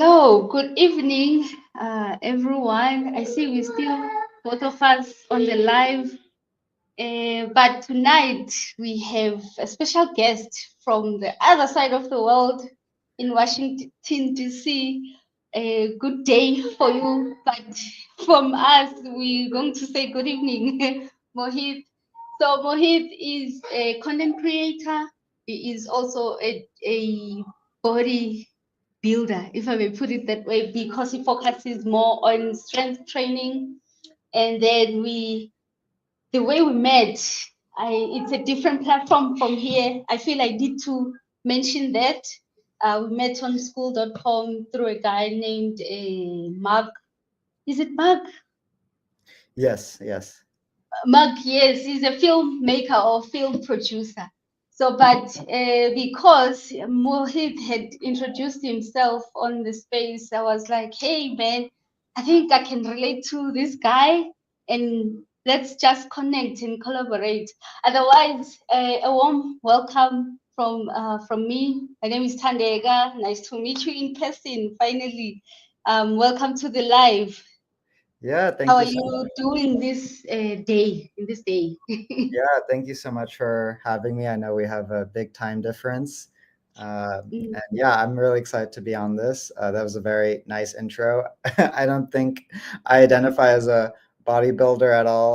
Hello, good evening, everyone. I see we still both of us on the live, but tonight we have a special guest from the other side of the world in Washington, D.C. A good day for you, but from us, we're going to say good evening, Mohith. So, Mohith is a content creator, he is also a body builder, if I may put it that way, because he focuses more on strength training. And then the way we met, it's a different platform from here. I feel I need to mention that. We met on school.com through a guy named Mark. Is it Mark? Yes. Mark, yes, he's a filmmaker or film producer. So, but because Mohit had introduced himself on the space, I was like, hey, man, I think I can relate to this guy and let's just connect and collaborate. Otherwise, a warm welcome from me. My name is Tandega. Nice to meet you in person, finally. Welcome to the live. Yeah, How thank are you so you much. doing this day, in this day? Yeah, thank you so much for having me. I know we have a big time difference. Mm. And yeah, I'm really excited to be on this. That was a very nice intro. I don't think I identify as a bodybuilder at all,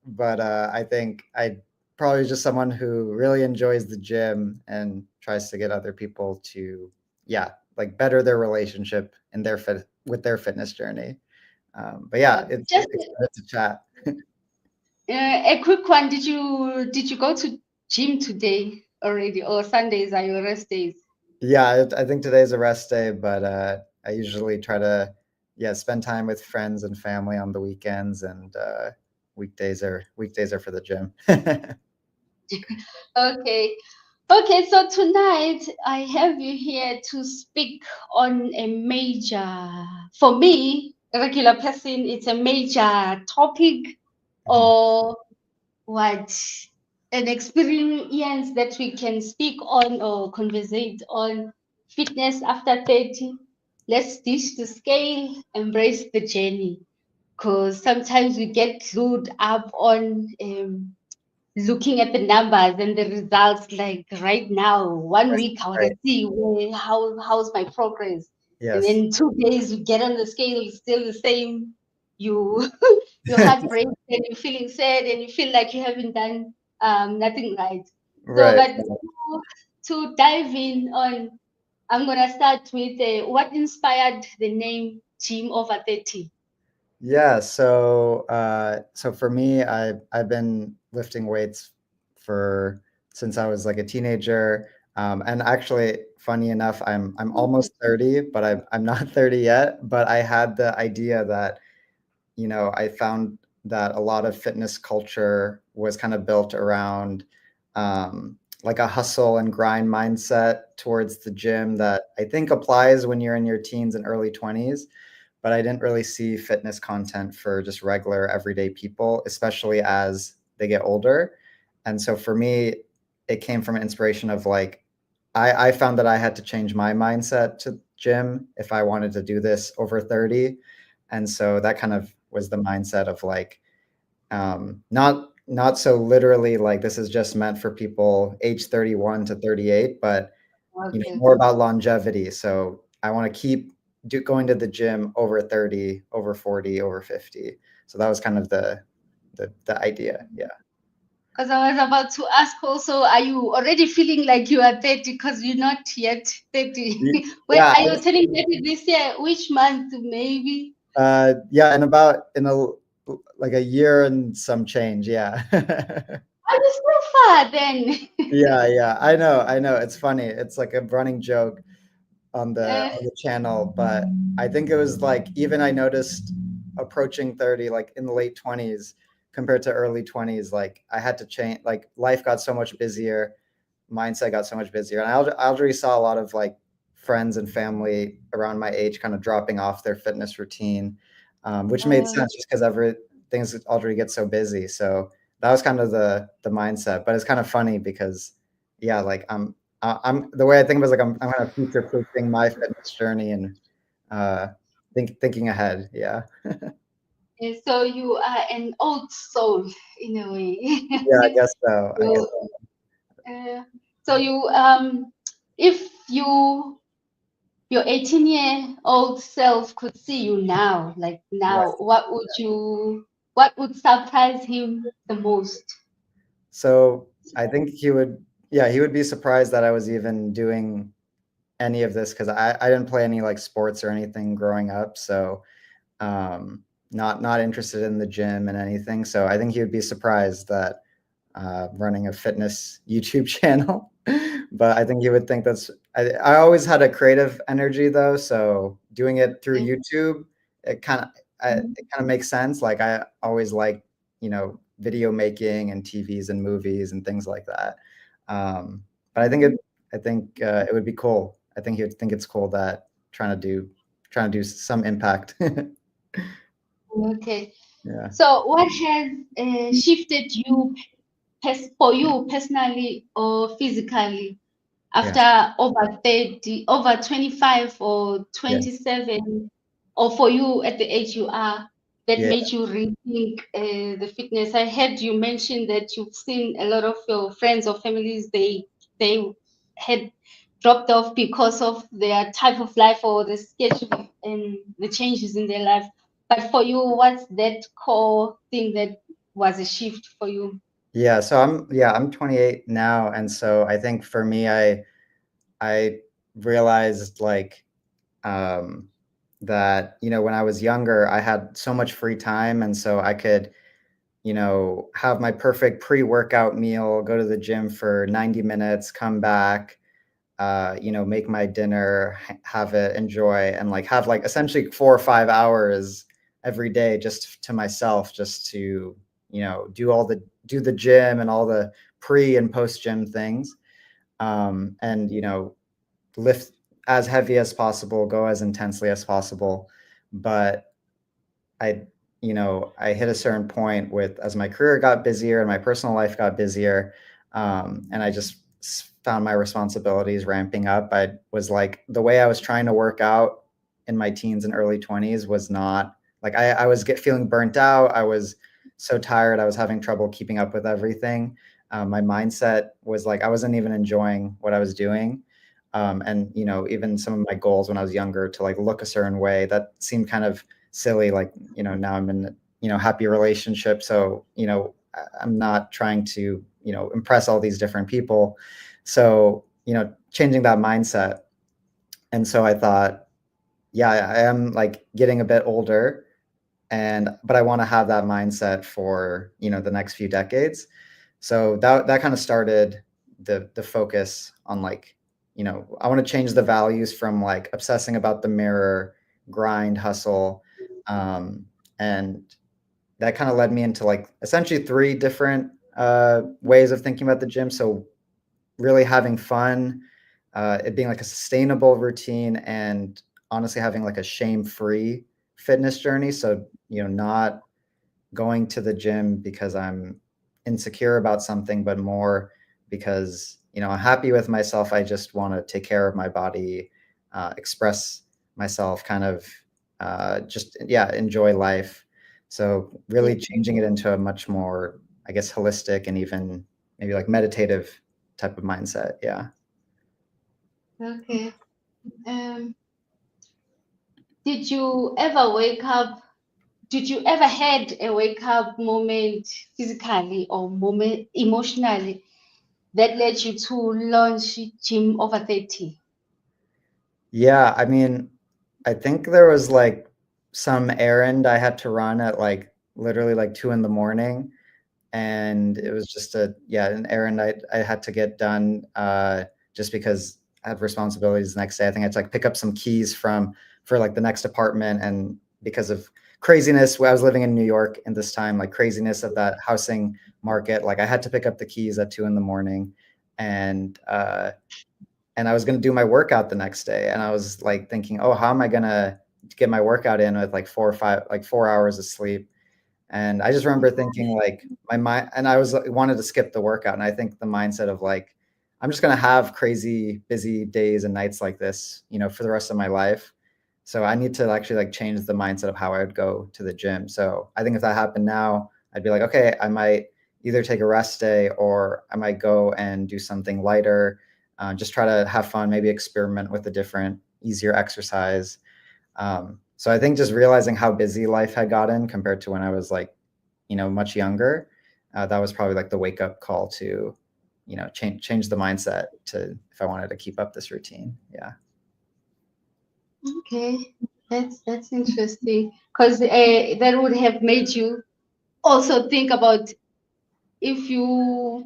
but I think I probably just someone who really enjoys the gym and tries to get other people to, yeah, like better their relationship in their with their fitness journey. But yeah, it's Just excited to chat. a quick one. Did you go to gym today already, or Sundays are your rest days? Yeah, I think today's a rest day, but I usually try to, yeah, spend time with friends and family on the weekends, and weekdays are for the gym. Okay. Okay, so tonight I have you here to speak on a major, for me, a regular person, it's a major topic Mhm. or what an experience that we can speak on or conversate on fitness after 30. Let's ditch the scale, embrace the journey. Because sometimes we get glued up on looking at the numbers and the results. Like right now, one Right, week I want to right. see how's my progress. And Yes. then 2 days you get on the scale, it's still the same. You your heart breaks and you're feeling sad and you feel like you haven't done nothing right. So, Right. but to dive in on, I'm gonna start with what inspired the name Gym Over 30. Yeah. So for me, I've been lifting weights for since I was like a teenager. And actually, funny enough, I'm almost 30, but I'm not 30 yet. But I had the idea that I found that a lot of fitness culture was kind of built around like a hustle and grind mindset towards the gym that I think applies when you're in your teens and early 20s. But I didn't really see fitness content for just regular everyday people, especially as they get older. And so for me, it came from an inspiration of like, I found that I had to change my mindset to gym if I wanted to do this over 30. And so that kind of was the mindset of like, not so literally like this is just meant for people age 31 to 38, but Okay. more about longevity. So I want to keep going to the gym over 30, over 40, over 50. So that was kind of the idea. Yeah. Because I was about to ask also, are you already feeling like you are 30? Because you're not yet 30. Y- When Yeah. are you turning 30 this year? Which month, maybe? Yeah. And about in a like a year and some change. Yeah. Are you still far then? Yeah. I know. It's funny. It's like a running joke on the uh, on the channel, but I think it was like even I noticed approaching 30, like in the late 20s compared to early 20s, like I had to change, like life got so much busier, mindset got so much busier. And I already saw a lot of like friends and family around my age kind of dropping off their fitness routine, which made uh, sense just because things already get so busy. So that was kind of the mindset. But it's kind of funny because yeah, like I'm the way I think of it is like I'm kind of future proofing my fitness journey and uh, thinking ahead. Yeah. So you are an old soul in a way. Yeah, I guess so. I guess. So, uh, so you if your 18-year-old self could see you now, like now, Yes. what would surprise him the most? So I think he would, yeah, he would be surprised that I was even doing any of this because I didn't play any like sports or anything growing up. So not interested in the gym and anything. So I think he would be surprised that running a fitness YouTube channel. But I think he would think I always had a creative energy though. So doing it through Okay. YouTube, it kind of makes sense. Like I always like, video making and TVs and movies and things like that. But I think it would be cool. I think he would think it's cool that trying to do some impact. Okay. Yeah. So what has shifted you for you personally or physically Yes. after over 30, over 25 or Yeah. 27, or for you at the age you are, that Yeah. made you rethink the fitness? I heard you mention that you've seen a lot of your friends or families, they had dropped off because of their type of life or the schedule and the changes in their life. But for you, what's that core thing that was a shift for you? Yeah, so I'm 28 now, and so I think for me, I realized like um, that when I was younger, I had so much free time, and so I could have my perfect pre-workout meal, go to the gym for 90 minutes, come back, make my dinner, have it, enjoy, and like have like essentially 4 or 5 hours every day just to myself, just to do the gym and all the pre and post gym things, and lift as heavy as possible, go as intensely as possible. But I, I hit a certain point with as my career got busier and my personal life got busier, and I just found my responsibilities ramping up. I was like, the way I was trying to work out in my teens and early 20s was not like I was feeling burnt out. I was so tired. I was having trouble keeping up with everything. My mindset was like I wasn't even enjoying what I was doing. And even some of my goals when I was younger to like look a certain way that seemed kind of silly. Like now I'm in happy relationship, so I'm not trying to impress all these different people. So changing that mindset. And so I thought, yeah, I am like getting a bit older, but I want to have that mindset for the next few decades. So that kind of started the focus on like I want to change the values from like obsessing about the mirror, grind, hustle, and that kind of led me into like essentially three different ways of thinking about the gym. So really having fun, it being like a sustainable routine, and honestly having like a shame-free fitness journey. So not going to the gym because I'm insecure about something, but more because I'm happy with myself. I just want to take care of my body, express myself, kind of just yeah, enjoy life. So Yeah. really changing it into a much more, I guess, holistic and even maybe like meditative type of mindset. Yeah. Okay. Um, did you ever wake up? Did you ever had a wake up moment physically or moment emotionally that led you to launch Gym Over 30? Yeah, I mean, I think there was like some errand I had to run at like literally like 2 in the morning, and it was just an errand I had to get done, just because I had responsibilities the next day. I think I had to like pick up some keys for like the next apartment, and because of craziness, I was living in New York in this time, like craziness of that housing market, like I had to pick up the keys at 2 in the morning, and I was gonna do my workout the next day, and I was like thinking, oh, how am I gonna get my workout in with like 4 hours of sleep? And I just remember thinking like my mind, and I was wanted to skip the workout. And I think the mindset of like, I'm just going to have crazy busy days and nights like this, for the rest of my life. So I need to actually like change the mindset of how I would go to the gym. So I think if that happened now, I'd be like, okay, I might either take a rest day or I might go and do something lighter, just try to have fun, maybe experiment with a different, easier exercise. So I think just realizing how busy life had gotten compared to when I was like, much younger, that was probably like the wake up call to, change the mindset to if I wanted to keep up this routine. Yeah. Okay, that's interesting because that would have made you also think about if you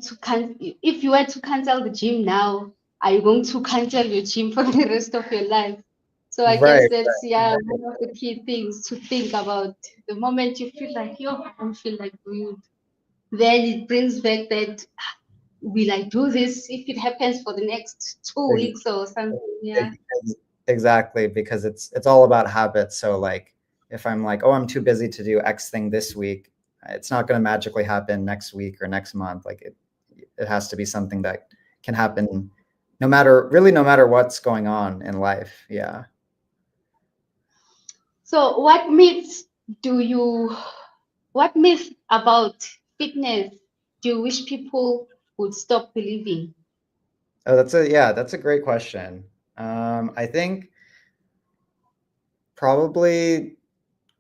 were to cancel the gym now, are you going to cancel your gym for the rest of your life? So I guess Right. that's one of the key things to think about. The moment you feel like I don't feel like doing it, then it brings back that will I do this if it happens for the next 2 weeks or something? Yeah. Exactly, because it's all about habits. So like if I'm like, oh, I'm too busy to do X thing this week, it's not going to magically happen next week or next month. Like it has to be something that can happen no matter what's going on in life. Yeah. So do you what myth about fitness do you wish people would stop believing? Oh, that's a great question. I think probably,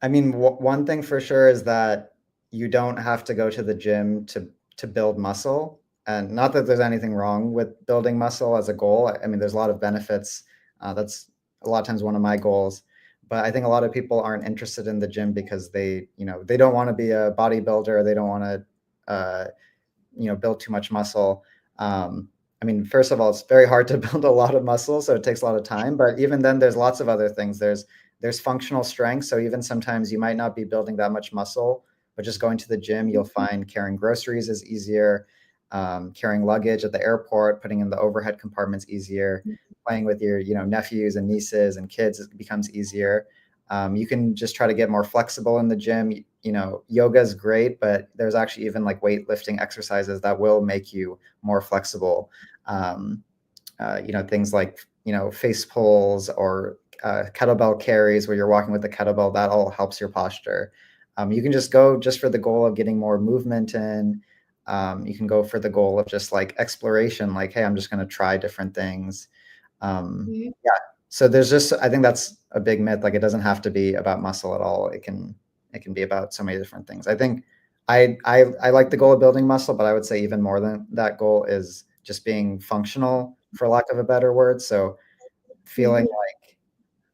I mean, one thing for sure is that you don't have to go to the gym to build muscle, and not that there's anything wrong with building muscle as a goal. I mean, there's a lot of benefits. That's a lot of times one of my goals. But I think a lot of people aren't interested in the gym because they don't want to be a bodybuilder. They don't want to, build too much muscle. I mean, first of all, it's very hard to build a lot of muscle, so it takes a lot of time. But even then, there's lots of other things. There's functional strength. So even sometimes you might not be building that much muscle, but just going to the gym, you'll find carrying groceries is easier, carrying luggage at the airport, putting in the overhead compartments easier, playing with your nephews and nieces and kids, it becomes easier. You can just try to get more flexible in the gym. Yoga is great, but there's actually even like weightlifting exercises that will make you more flexible. Um, things like face pulls or kettlebell carries where you're walking with the kettlebell, that all helps your posture. You can just go just for the goal of getting more movement in. You can go for the goal of just like exploration, like, hey, I'm just going to try different things. Mhm. Yeah. So I think that's a big myth. Like it doesn't have to be about muscle at all. It can be about so many different things. I think I like the goal of building muscle, but I would say even more than that goal is just being functional, for lack of a better word. So feeling Mhm. like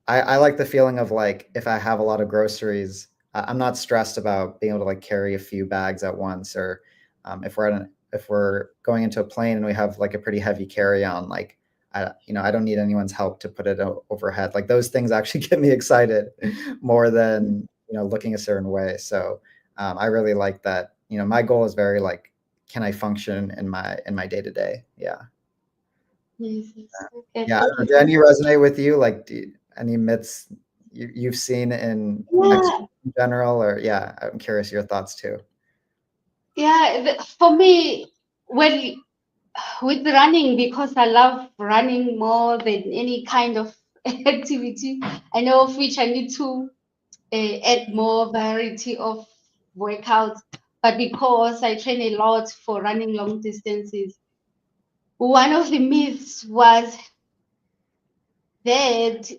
I like the feeling of like if I have a lot of groceries, I'm not stressed about being able to like carry a few bags at once, or if we're going into a plane and we have like a pretty heavy carry on, like I don't need anyone's help to put it overhead. Like those things actually get me excited more than looking a certain way. So I really like that. My goal is very like, can I function in my day to day? Yeah. Yes, yes. Okay, Yeah. I thank don't you know, do so any much. resonate with you? Like, any myths you've seen in Yeah, exercise in general? Or yeah, I'm curious your thoughts too. yeah. For me, well, with running, because I love running more than any kind of activity, I know of which I need to add more variety of workouts. But because I train a lot for running long distances, one of the myths was that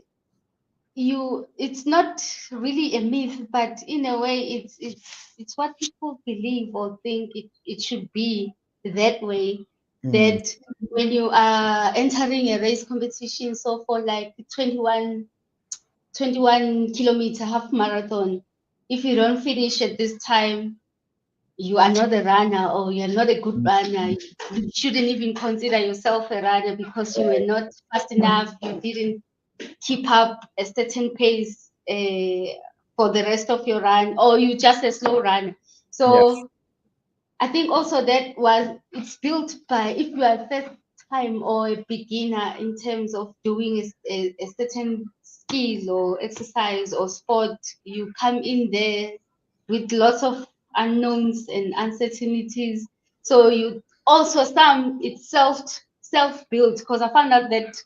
it's not really a myth, but in a way it's what people believe or think it should be that way, Hmm. that when you are entering a race competition, so for like 21 kilometer half marathon, if you don't finish at this time, you are not a runner, or you're not a good runner. You shouldn't even consider yourself a runner because you were not fast enough, you didn't keep up a certain pace for the rest of your run, or you just a slow runner. Yeah. So I think also it's built by, if you are first time or a beginner in terms of doing a certain skill or exercise or sport, you come in there with lots of unknowns and uncertainties. So you also, it's self built, because I found out that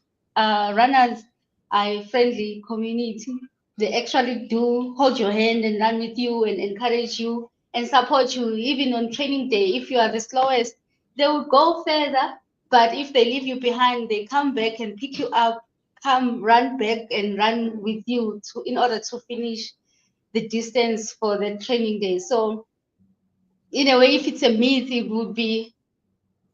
runners are a friendly community. They actually do hold your hand and run with you and encourage you and support you. Even on training day, if you are the slowest, they will go further. But if they leave you behind, they come back and pick you up, come run back and run with you in order to finish the distance for the training day. So in a way, if it's a myth, it would be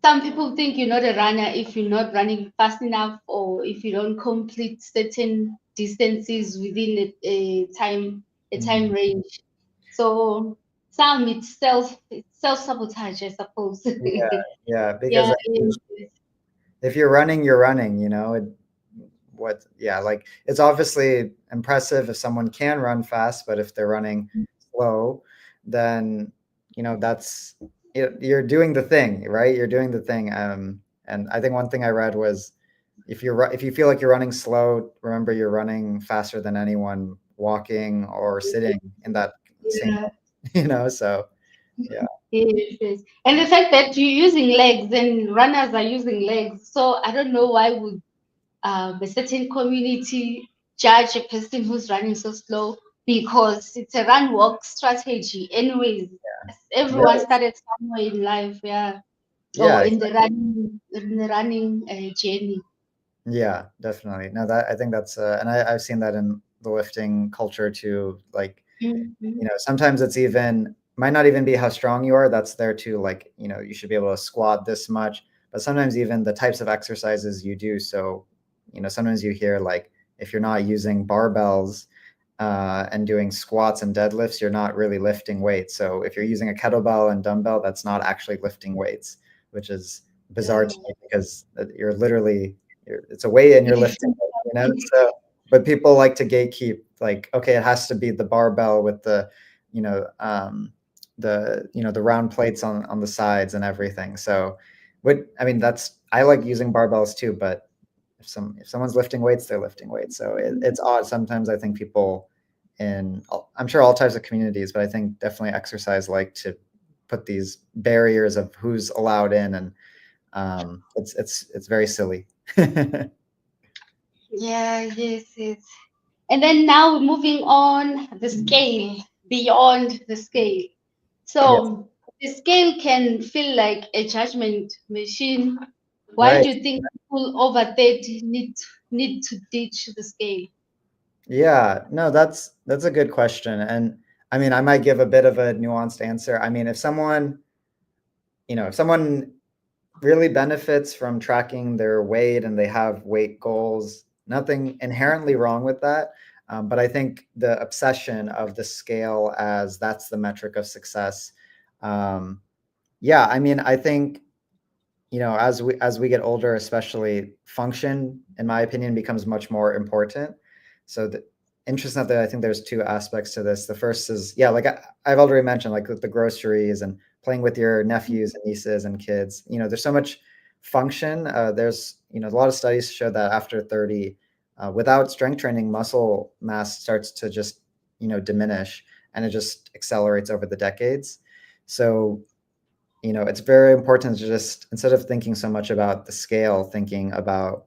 some people think you're not a runner if you're not running fast enough or if you don't complete certain distances within a time Mm. range. So some it's self sabotage, I suppose. Yeah, yeah, because Yeah, if you're running, you're running, yeah, like it's obviously impressive if someone can run fast, but if they're running slow, then that's you're doing the thing, right? You're doing the thing. And I think one thing I read was if you feel like you're running slow, remember you're running faster than anyone walking or sitting in that same, yeah, so yeah. yes, yes. And the fact that you're using legs and runners are using legs. So I don't know why would a certain community judge a person who's running so slow because it's a run walk strategy. Anyways, everyone Right. started somewhere in life, yeah, or Yeah, in the running journey. yeah, definitely. No, that I think that's and I've seen that in the lifting culture too. Like, Mhm. sometimes it's even might not even be how strong you are. That's there too. Like, you should be able to squat this much, but sometimes even the types of exercises you do. So, sometimes you hear like if you're not using barbells and doing squats and deadlifts, you're not really lifting weights. So if you're using a kettlebell and dumbbell, that's not actually lifting weights, which is bizarre to Yeah. me because you're literally it's a weight and you're lifting it, so but people like to gatekeep, like, okay, it has to be the barbell with the you know the round plates on the sides and everything. So what I mean, that's I like using barbells too, but if someone's lifting weights, they're lifting weights. So it's odd sometimes. I think people I'm sure all types of communities, but I think definitely exercise like to put these barriers of who's allowed in, and it's very silly. Yeah, yes, yes. And then now we're moving on the scale, beyond the scale. Yes, So the scale can feel like a judgment machine. Why right. do you think people over 30 need to ditch the scale? Yeah, no, that's a good question. And I mean, I might give a bit of a nuanced answer. I mean, if someone really benefits from tracking their weight and they have weight goals, nothing inherently wrong with that. But I think the obsession of the scale as that's the metric of success. Um, yeah, I mean, I think as we get older, especially function, in my opinion, becomes much more important. So interesting that I think there's two aspects to this. The first is, yeah, like I've already mentioned, like with the groceries and playing with your nephews and nieces and kids. There's so much function. There's a lot of studies show that after 30, without strength training, muscle mass starts to just diminish, and it just accelerates over the decades. So it's very important to just, instead of thinking so much about the scale, thinking about,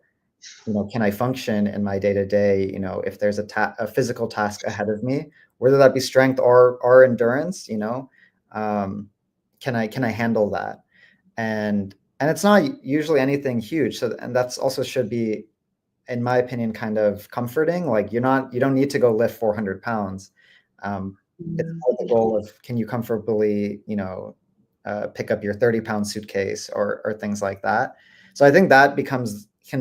can I function in my day to day? If there's a physical task ahead of me, whether that be strength or endurance, um, can I handle that? And it's not usually anything huge. So, and that's also should be, in my opinion, kind of comforting. Like you don't need to go lift 400 pounds. It's more the goal of, can you comfortably, pick up your 30-pound suitcase or things like that. So I think that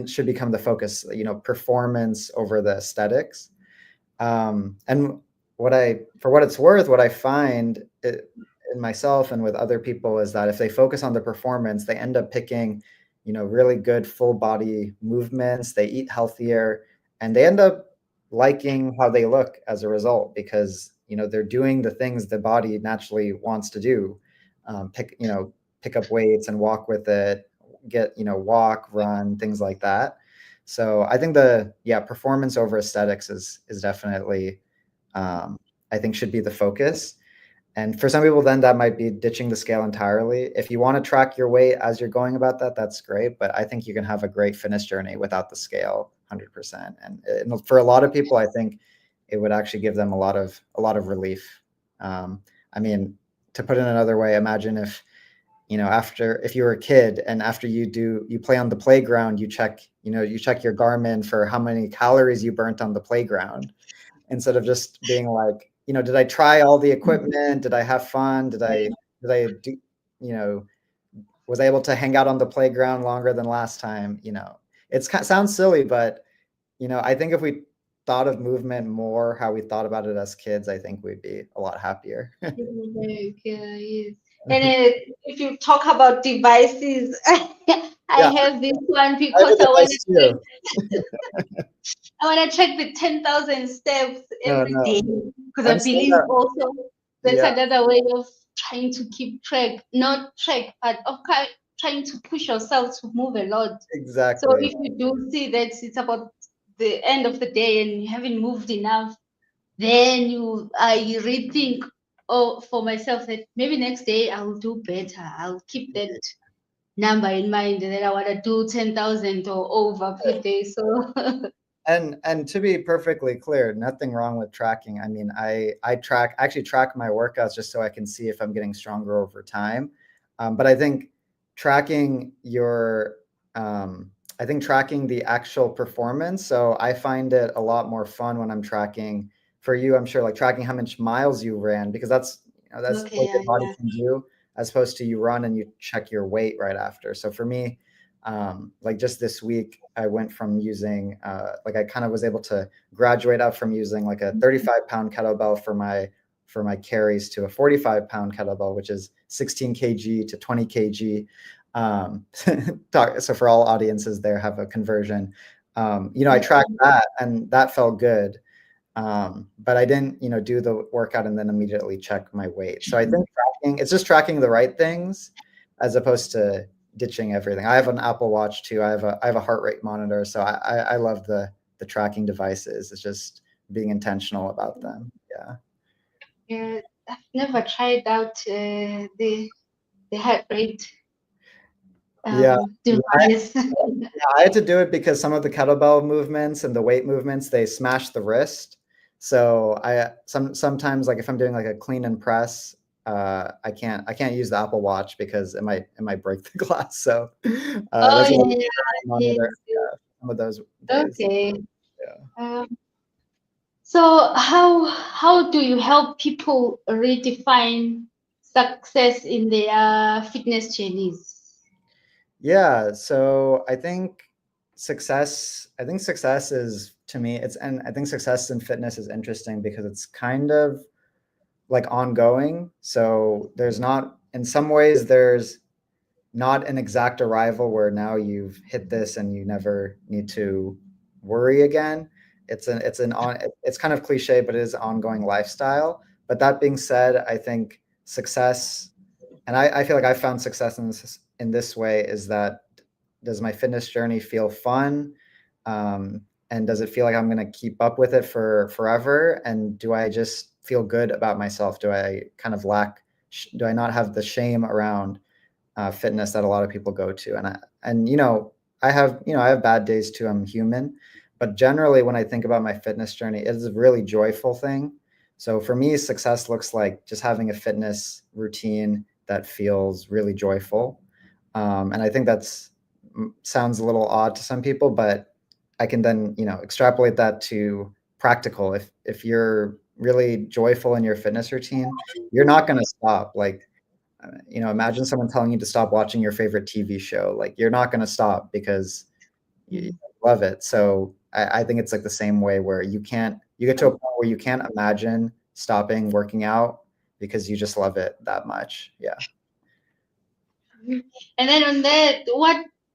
should become the focus, performance over the aesthetics. And for what it's worth, what I find in myself and with other people is that if they focus on the performance, they end up picking, really good full body movements. They eat healthier, and they end up liking how they look as a result, because they're doing the things the body naturally wants to do. Pick up weights and walk with it, walk, run, things like that. So I think performance over aesthetics is definitely, I think, should be the focus. And for some people, then that might be ditching the scale entirely. If you want to track your weight as you're going about that, that's great. But I think you can have a great fitness journey without the scale, 100%. And for a lot of people, I think it would actually give them a lot of relief. I mean, to put it another way, imagine if, if you were a kid and after you play on the playground, you check your Garmin for how many calories you burnt on the playground, instead of just being like, did I try all the equipment? Did I have fun? Did I do, was I able to hang out on the playground longer than last time? It sounds silly, but I think if we thought of movement more how we thought about it as kids, I think we'd be a lot happier. Okay, yes. And if you talk about devices, I Yeah, have this one I have a because device too. I want to check the 10,000 steps No, every no, day because I'm I still believe not. also that's Yeah, another way of trying to keep track, not track, but trying to push yourself to move a lot. So exactly. if you do see that it's about the end of the day and you haven't moved enough, then I rethink, oh, for myself, that maybe next day I'll do better. I'll keep that number in mind, and then I want to do 10,000 or over per day. So And to be perfectly clear, nothing wrong with tracking. I mean, I actually track my workouts just so I can see if I'm getting stronger over time. But I think tracking your I think tracking the actual performance. So I find it a lot more fun when I'm tracking, for you, I'm sure, like tracking how much miles you ran, because that's okay, what your body yeah. can do, as opposed to you run and you check your weight right after. So for me, like just this week, I went from using, like I kind of was able to graduate up from using like a 35-pound kettlebell for my carries to a 45-pound kettlebell, which is 16 kg to 20 kg. So for all audiences there, have a conversion. I tracked that and that felt good. But I didn't, do the workout and then immediately check my weight. So I think it's just tracking the right things as opposed to ditching everything. I have an Apple Watch too. I have a heart rate monitor. So I love the tracking devices. It's just being intentional about them. Yeah. Yeah, I've never tried out the heart rate Yeah. device. I had to do it because some of the kettlebell movements and the weight movements, they smash the wrist. So sometimes, like if I'm doing like a clean and press, I can't use the Apple Watch because it might break the glass. So Oh that's why I yeah, monitor, yes, yes. some of those days. Okay. Yeah. Um, so how do you help people redefine success in their fitness journeys? Yeah. So I think success is, to me, and I think success in fitness is interesting because it's kind of like ongoing. So in some ways, there's not an exact arrival where now you've hit this and you never need to worry again. It's kind of cliche, but it is an ongoing lifestyle. But that being said, I think success, and I feel like I found success in this way, is that, does my fitness journey feel fun? And does it feel like I'm going to keep up with it for forever? And do I just feel good about myself? Do I kind of do I not have the shame around fitness that a lot of people go to? And I have bad days too. I'm human, but generally, when I think about my fitness journey, it is a really joyful thing. So for me, success looks like just having a fitness routine that feels really joyful. And I think sounds a little odd to some people, but I can then, extrapolate that to practical. If you're really joyful in your fitness routine, you're not going to stop. Like, imagine someone telling you to stop watching your favorite TV show. Like, you're not going to stop because you love it. So I think it's like the same way, where you get to a point where you can't imagine stopping working out because you just love it that much. Yeah. And then on that,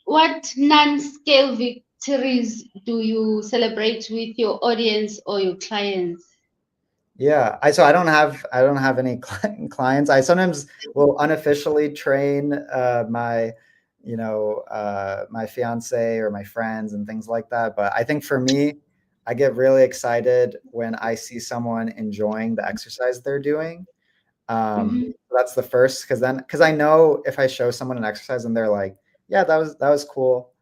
what non-scale victories do you celebrate with your audience or your clients? Yeah. I don't have any clients. I sometimes will unofficially train my fiance or my friends and things like that. But I think for me, I get really excited when I see someone enjoying the exercise they're doing. Mhm. That's the first, because I know if I show someone an exercise and they're like, yeah, that was cool.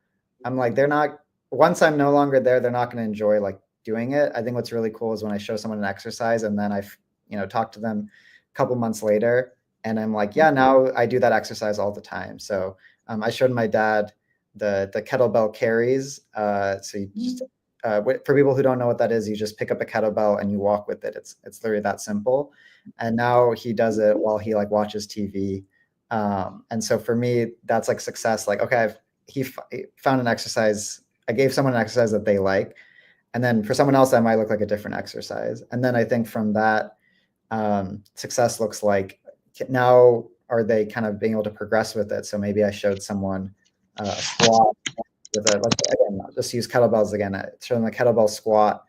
I'm like, they're not, once I'm no longer there, they're not going to enjoy like doing it. I think what's really cool is when I show someone an exercise and then talk to them a couple months later, and I'm like, yeah, now I do that exercise all the time. So I showed my dad the kettlebell carries. So you just for people who don't know what that is, you just pick up a kettlebell and you walk with it. It's literally that simple. And now he does it while he like watches TV. And so for me, that's like success. Like, okay, he found an exercise. I gave someone an exercise that they like. And then for someone else, that might look like a different exercise. And then I think from that, success looks like now are they kind of being able to progress with it. So maybe I showed someone a squat with again, I'll just use kettlebells again. I showed them a kettlebell squat,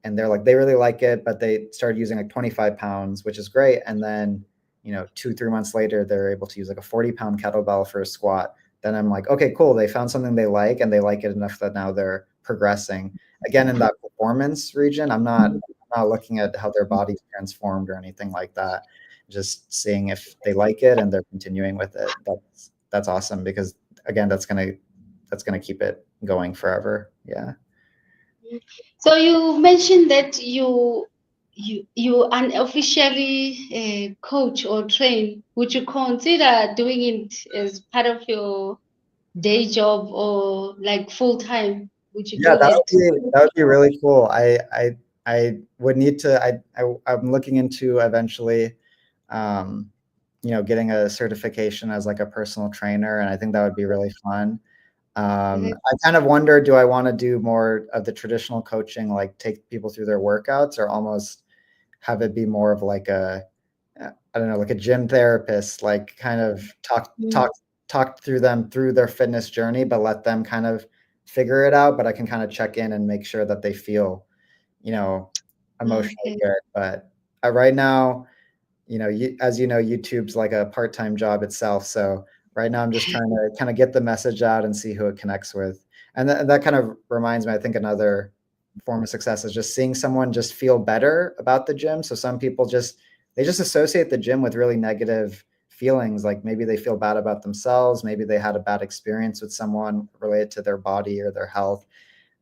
and they're like, they really like it, but they started using like 25 pounds, which is great. And then, 2-3 months later, they're able to use like a 40-pound kettlebell for a squat. Then I'm like, okay, cool. They found something they like, and they like it enough that now they're progressing. Again, in that performance region, I'm not looking at how their body's transformed or anything like that. Just seeing if they like it and they're continuing with it. That's awesome, because again, that's gonna keep it going forever. Yeah. So you mentioned that you unofficially coach or train. Would you consider doing it as part of your day job or like full time? Would you Yeah, do that? that would be really cool. I would need to. I'm looking into eventually, getting a certification as like a personal trainer, and I think that would be really fun. I kind of wonder, do I want to do more of the traditional coaching, like take people through their workouts, or almost have it be more of like I don't know, like a gym therapist, like kind of talk through them through their fitness journey, but let them kind of figure it out. But I can kind of check in and make sure that they feel, emotionally Okay. good. But right now, as you know, YouTube's like a part-time job itself. So right now I'm just trying to kind of get the message out and see who it connects with. And that kind of reminds me, I think another form of success is just seeing someone just feel better about the gym. So some people they just associate the gym with really negative feelings. Like maybe they feel bad about themselves. Maybe they had a bad experience with someone related to their body or their health,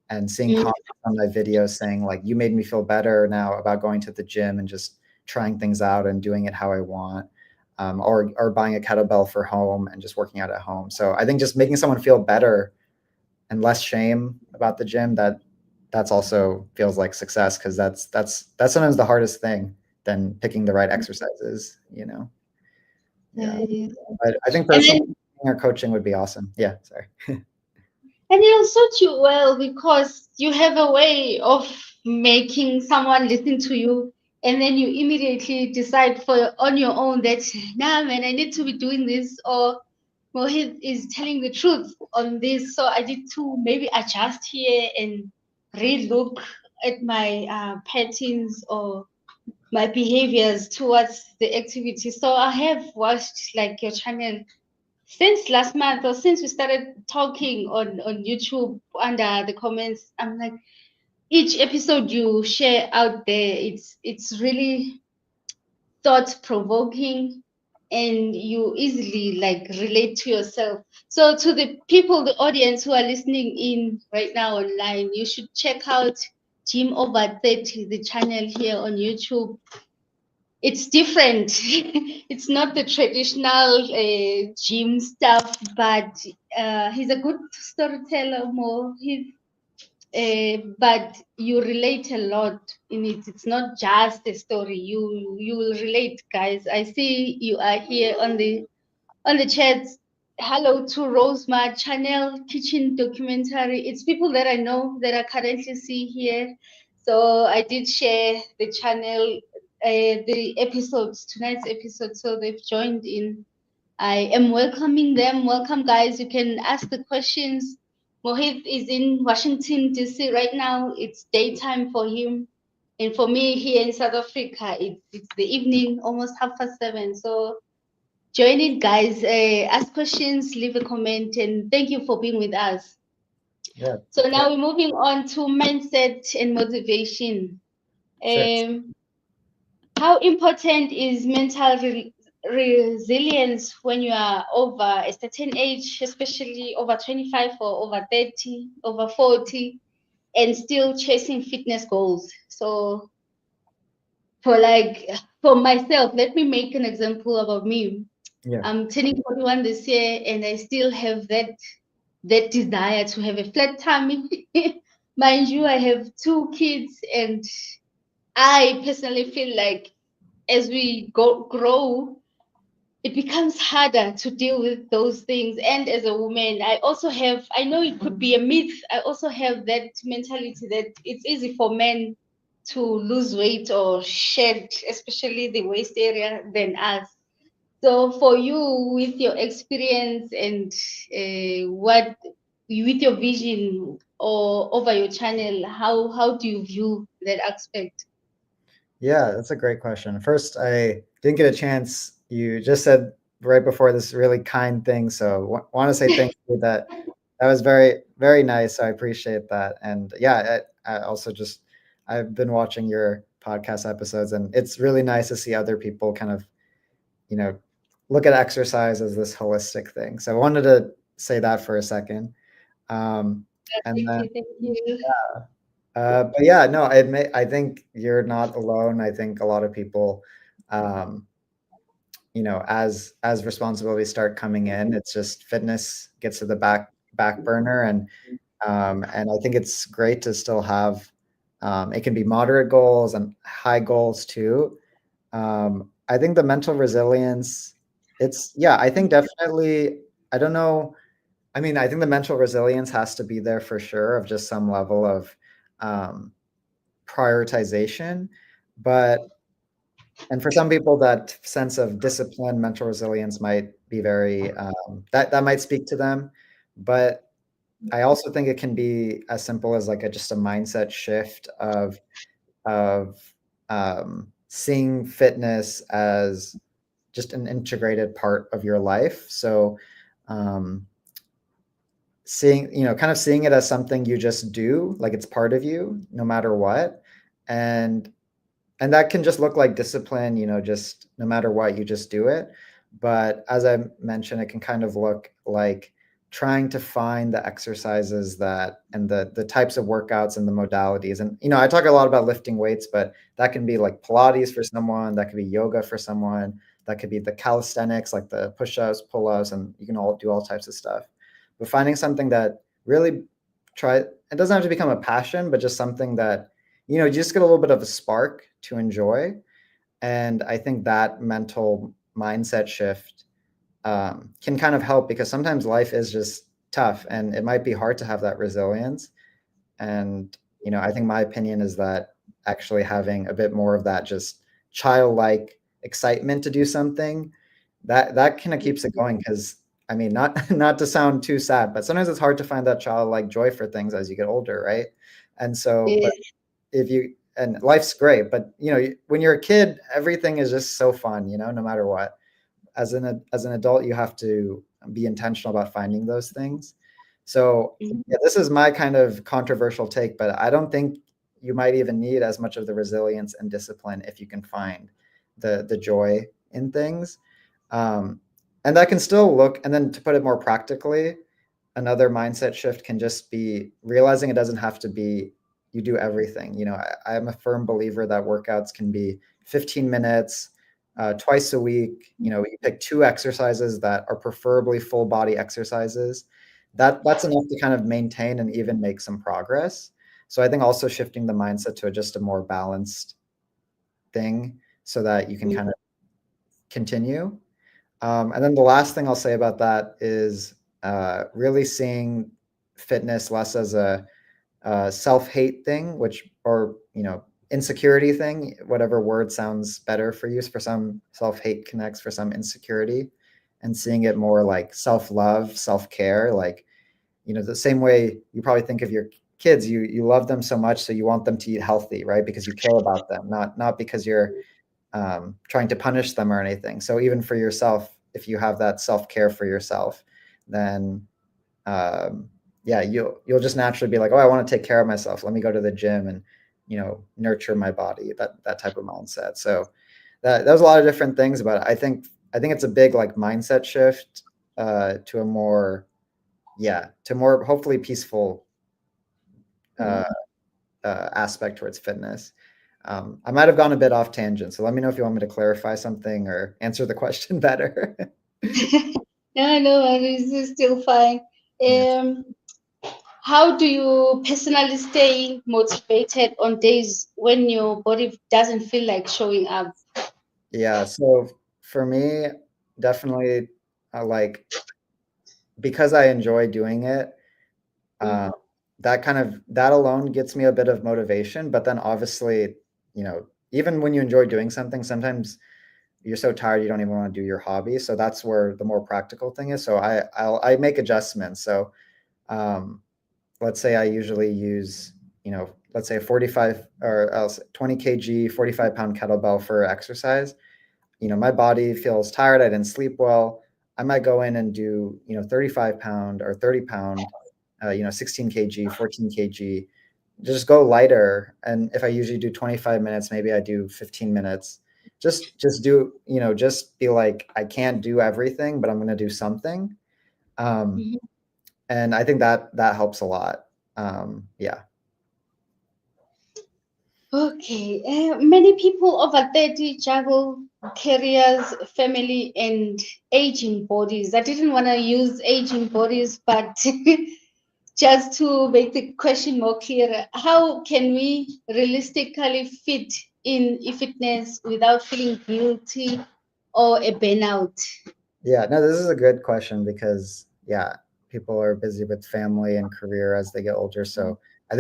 and seeing comments on my videos saying like, you made me feel better now about going to the gym and just trying things out and doing it how I want, or buying a kettlebell for home and just working out at home. So I think just making someone feel better and less shame about the gym, that's also feels like success, because that's sometimes the hardest thing than picking the right exercises. Yeah. But I think And personal then or coaching would be awesome. Yeah, sorry. and it'll suit you well because you have a way of making someone listen to you, and then you immediately decide on your own that nah man, I need to be doing this, or Mohith is telling the truth on this, so I need to maybe adjust here and relook at my patterns or my behaviors towards the activity. So I have watched like your channel since last month, or since we started talking on YouTube under the comments. I'm like, each episode you share out there, it's really thought provoking, and you easily like relate to yourself. So to the people, the audience who are listening in right now online, you should check out GymOver30, the channel here on YouTube. It's different. It's not the traditional gym stuff, but he's a good storyteller. More, but you relate a lot in it. It's not just a story. You will relate, guys. I see you are here on the chats. Hello to Rosemar channel kitchen documentary. It's people that I know that I currently see here. So I did share the channel, the episodes, tonight's episode. So they've joined in. I am welcoming them. Welcome, guys. You can ask the questions. Mohith is in Washington, D.C. right now. It's daytime for him. And for me here in South Africa, it's the evening, almost 7:30. So join in, guys. Ask questions, leave a comment, and thank you for being with us. Yeah. So now we're moving on to mindset and motivation. Sure. How important is mental resilience when you are over a certain age, especially over 25 or over 30, over 40? and still chasing fitness goals. So for like for myself, let me make an example about me. Yeah. I'm turning 41 this year, and I still have that desire to have a flat tummy. Mind you, I have two kids, and I personally feel like as we grow, it becomes harder to deal with those things. And as a woman, I know it could be a myth, I also have that mentality that it's easy for men to lose weight or shed, especially the waist area, than us. So for you, with your experience and with your vision or over your channel, how do you view that aspect? Yeah, that's a great question. First, I didn't get a chance. You just said right before this really kind thing, so want to say thank you. That was very very nice. I appreciate that. And yeah, I also just I've been watching your podcast episodes, and it's really nice to see other people kind of you know look at exercise as this holistic thing. So I wanted to say that for a second. Um, and Thank then you, thank you. but yeah, no, I think you're not alone. I think a lot of people, um, as responsibilities start coming in, it's just fitness gets to the back burner, and I think it's great to still have. It can be moderate goals and high goals too. I think the mental resilience, it's yeah, I think definitely. I don't know. I mean, I think the mental resilience has to be there for sure, of just some level of um, prioritization. But and for some people, that sense of discipline, mental resilience might be very that might speak to them. But I also think it can be as simple as like just a mindset shift of seeing fitness as just an integrated part of your life. So um, seeing kind of seeing it as something you just do, like it's part of you no matter what. And and that can just look like discipline, just no matter what, you just do it. But as I mentioned, it can kind of look like trying to find the exercises that and the types of workouts and the modalities. And I talk a lot about lifting weights, but that can be like Pilates for someone, that could be yoga for someone, that could be the calisthenics, like the push-ups, pull-ups, and you can all do all types of stuff. But finding something that really it doesn't have to become a passion, but just something that you just get a little bit of a spark to enjoy. And I think that mental mindset shift can kind of help, because sometimes life is just tough and it might be hard to have that resilience. And I think my opinion is that actually having a bit more of that just childlike excitement to do something, that kind of keeps it going. Because I mean, not not to sound too sad, but sometimes it's hard to find that childlike joy for things as you get older, right? And so, but Yes, if you and life's great, but when you're a kid, everything is just so fun, no matter what. As an adult, you have to be intentional about finding those things. So yeah, this is my kind of controversial take, but I don't think you might even need as much of the resilience and discipline if you can find the joy in things. um, and that can still look, and then to put it more practically, another mindset shift can just be realizing it doesn't have to be you do everything. I'm a firm believer that workouts can be 15 minutes twice a week. You pick two exercises that are preferably full body exercises. That's enough to kind of maintain and even make some progress. So I think also shifting the mindset to just a more balanced thing, so that you can kind of continue. And then the last thing I'll say about that is really seeing fitness less as a self-hate thing, or insecurity thing, whatever word sounds better for you. For some, self-hate connects, for some, insecurity, and seeing it more like self-love, self-care. Like, the same way you probably think of your kids, you love them so much, so you want them to eat healthy, right? Because you care about them, not because you're trying to punish them or anything. So even for yourself, if you have that self-care for yourself, then yeah, you'll just naturally be like, oh, I want to take care of myself. Let me go to the gym and nurture my body. That type of mindset. So there's a lot of different things about it. I think it's a big like mindset shift to a more hopefully peaceful aspect towards fitness. I might have gone a bit off tangent, so let me know if you want me to clarify something or answer the question better. No, no worries, it's still fine. Yes. Um, how do you personally stay motivated on days when your body doesn't feel like showing up? Yeah, so for me, definitely, like, because I enjoy doing it, uh, Mhm, that alone gets me a bit of motivation. But then obviously, even when you enjoy doing something, sometimes you're so tired you don't even want to do your hobby. So that's where the more practical thing is. So I make adjustments. So um, let's say I usually use, let's say a 45 or else 20 kg, 45-pound kettlebell for exercise. My body feels tired. I didn't sleep well. I might go in and do, 35-pound or 30-pound, 16 kg, 14 kg, just go lighter. And if I usually do 25 minutes, maybe I do 15 minutes. Just do, just be like, I can't do everything, but I'm going to do something. Um, mhm. and I think that helps a lot. Yeah. Okay, many people over 30 juggle careers, family, and aging bodies. I didn't want to use aging bodies, but just to make the question more clear, how can we realistically fit in fitness without feeling guilty or a burnout? Yeah, no, this is a good question because yeah, people are busy with family and career as they get older. So I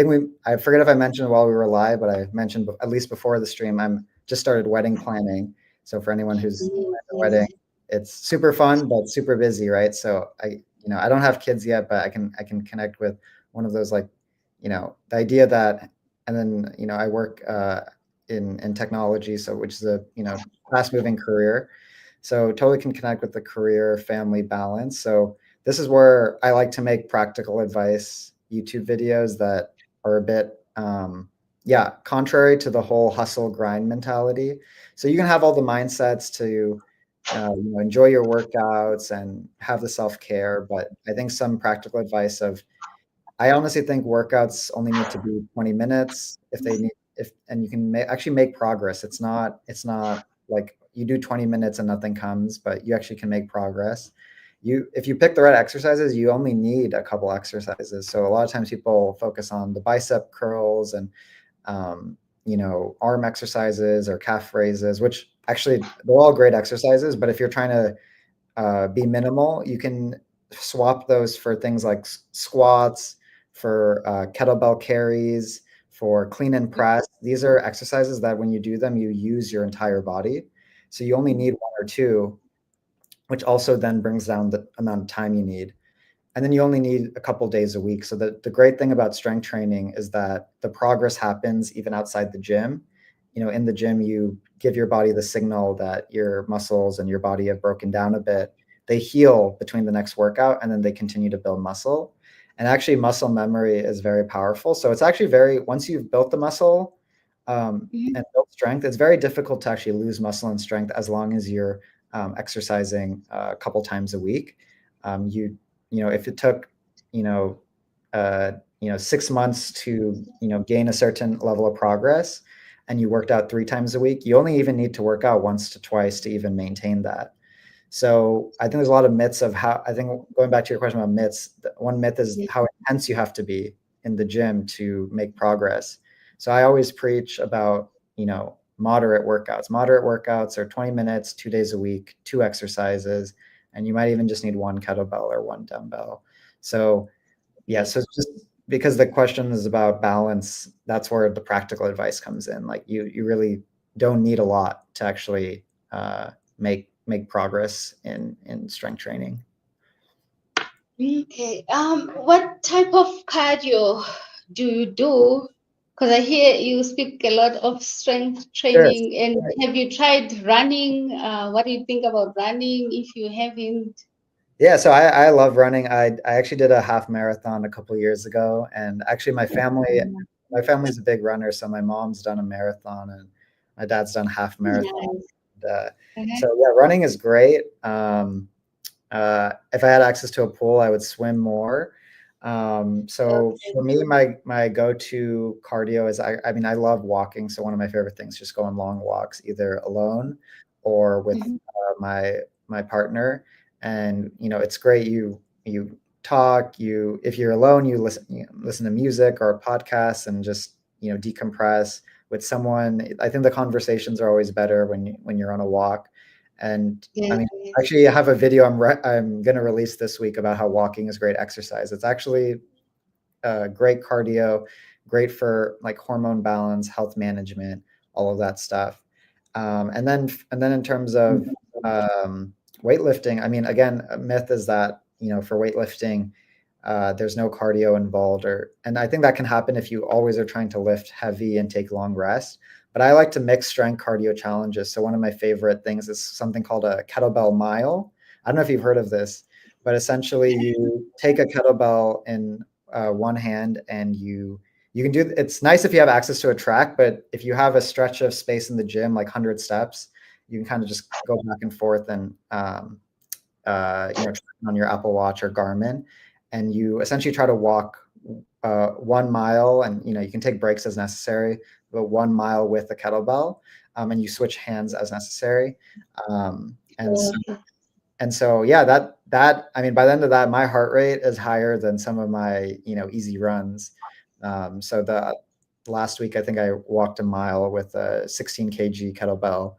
forget if I mentioned while we were live, but I mentioned at least before the stream, I'm just started wedding planning. So for anyone who's Yes, at a yes. wedding, it's super fun but super busy, right? So I don't have kids yet, but I can connect with one of those, like, the idea that, and then I work in technology, so which is a fast moving career. So totally can connect with the career family balance. So this is where I like to make practical advice YouTube videos that are a bit yeah, contrary to the whole hustle grind mentality. So you can have all the mindsets to enjoy your workouts and have the self-care, but I think some practical advice of, I honestly think workouts only need to be 20 minutes if they need, if and you can actually make progress. It's not like you do 20 minutes and nothing comes, but you actually can make progress. If you pick the right exercises, you only need a couple exercises. So a lot of times people focus on the bicep curls and arm exercises or calf raises, which actually they're all great exercises. But if you're trying to be minimal, you can swap those for things like squats, for kettlebell carries, for clean and press. These are exercises that when you do them, you use your entire body. So you only need one or two, which also then brings down the amount of time you need. And then you only need a couple days a week. So the great thing about strength training is that the progress happens even outside the gym. In the gym, you give your body the signal that your muscles and your body have broken down a bit. They heal between the next workout and then they continue to build muscle. And actually, muscle memory is very powerful. So it's actually once you've built the muscle Mhm. and built strength, it's very difficult to actually lose muscle and strength as long as you're exercising a couple times a week. If it took, you know, 6 months to, gain a certain level of progress, and you worked out 3 times a week, you only even need to work out once to twice to even maintain that. So I think there's a lot of myths of how, I think going back to your question about myths, one myth is Yes. how intense you have to be in the gym to make progress. So I always preach about, moderate workouts. Moderate workouts are 20 minutes, 2 days a week, 2 exercises, and you might even just need one kettlebell or one dumbbell. So yeah, Yes. so it's just because the question is about balance, that's where the practical advice comes in. Like you really don't need a lot to actually make progress in strength training. Okay. What type of cardio do you do? Because I hear you speak a lot of strength Sure. training. And have you tried running? What do you think about running if you haven't? Yeah, so I love running. I actually did a half marathon a couple years ago, and actually my family's a big runner. So my mom's done a marathon, and my dad's done half marathon. Nice. Uh, Uh-huh. so yeah, running is great. If I had access to a pool, I would swim more. So Okay. for me, my go-to cardio is I mean I love walking. So one of my favorite things is just go on long walks, either alone or with Mhm. my partner. And it's great. You talk. If you're alone, you listen to music or podcasts and just decompress with someone. I think the conversations are always better when you're on a walk. And I mean, Yes. actually, I have a video I'm going to release this week about how walking is great exercise. It's actually great cardio, great for like hormone balance, health management, all of that stuff. And then in terms of weightlifting, I mean, again, a myth is that for weightlifting, there's no cardio involved, and I think that can happen if you always are trying to lift heavy and take long rest. But I like to mix strength cardio challenges. So one of my favorite things is something called a kettlebell mile. I don't know if you've heard of this, but essentially you take a kettlebell in one hand and you can do. It's nice if you have access to a track, but if you have a stretch of space in the gym, like 100 steps, you can kind of just go back and forth and on your Apple Watch or Garmin, and you essentially try to walk 1 mile, and you can take breaks as necessary, but 1 mile with the kettlebell, and you switch hands as necessary. Um, and so, Okay. and so, yeah, that I mean, by the end of that, my heart rate is higher than some of my easy runs. So the last week, I think I walked a mile with a 16 kg kettlebell,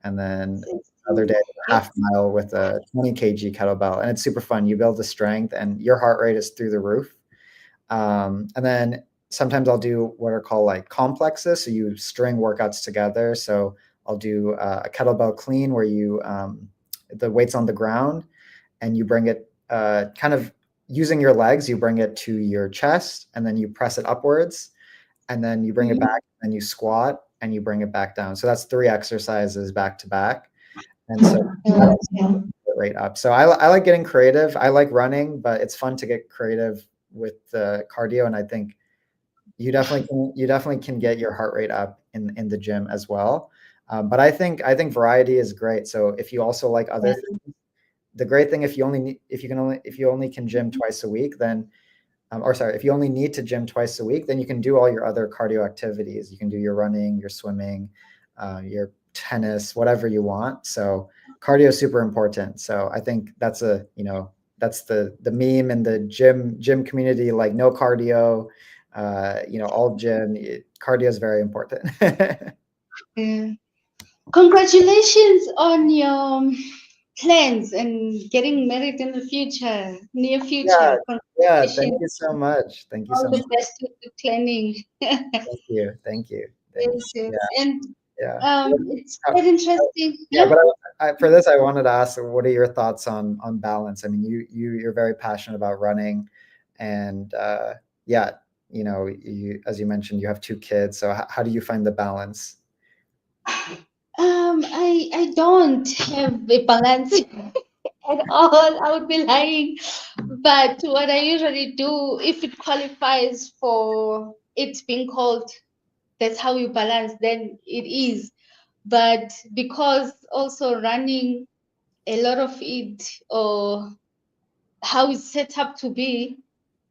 and then other day a half Yes. mile with a 20 kg kettlebell, and it's super fun. You build the strength, and your heart rate is through the roof. And then sometimes I'll do what are called like complexes. So you string workouts together. So I'll do a kettlebell clean where the weight's on the ground and you bring it kind of using your legs, you bring it to your chest and then you press it upwards and then you bring it Mhm. back and you squat and you bring it back down. So that's 3 exercises back to back. And so that'll Okay. get right up. So I like getting creative. I like running, but it's fun to get creative with the cardio. And I think you definitely can get your heart rate up in the gym as well. But I think variety is great. So if you also like other Yeah. things, the great thing if you only can gym twice a week, then or sorry, if you only need to gym twice a week, then you can do all your other cardio activities. You can do your running, your swimming, your tennis, whatever you want. So cardio is super important. So I think that's the meme in the gym community, like no cardio, all gym. Cardio is very important. Yeah. Congratulations on your plans and getting married in the future, near Yeah, future. yeah. Thank Congratulations. you so much. Thank you All so the much. best with the planning. Thank you. Thank you. Thank you. Yes, yes. Yeah, And yeah. it's quite interesting. Yeah, Yeah. but for this, I wanted to ask, what are your thoughts on balance? I mean, you're very passionate about running, and yeah, as you mentioned, you have 2 kids. So how do you find the balance? I don't have a balance at all. I would be lying. But what I usually do, if it qualifies for it being called, that's how you balance, then it is. But because also running, a lot of it, or how it's set up to be,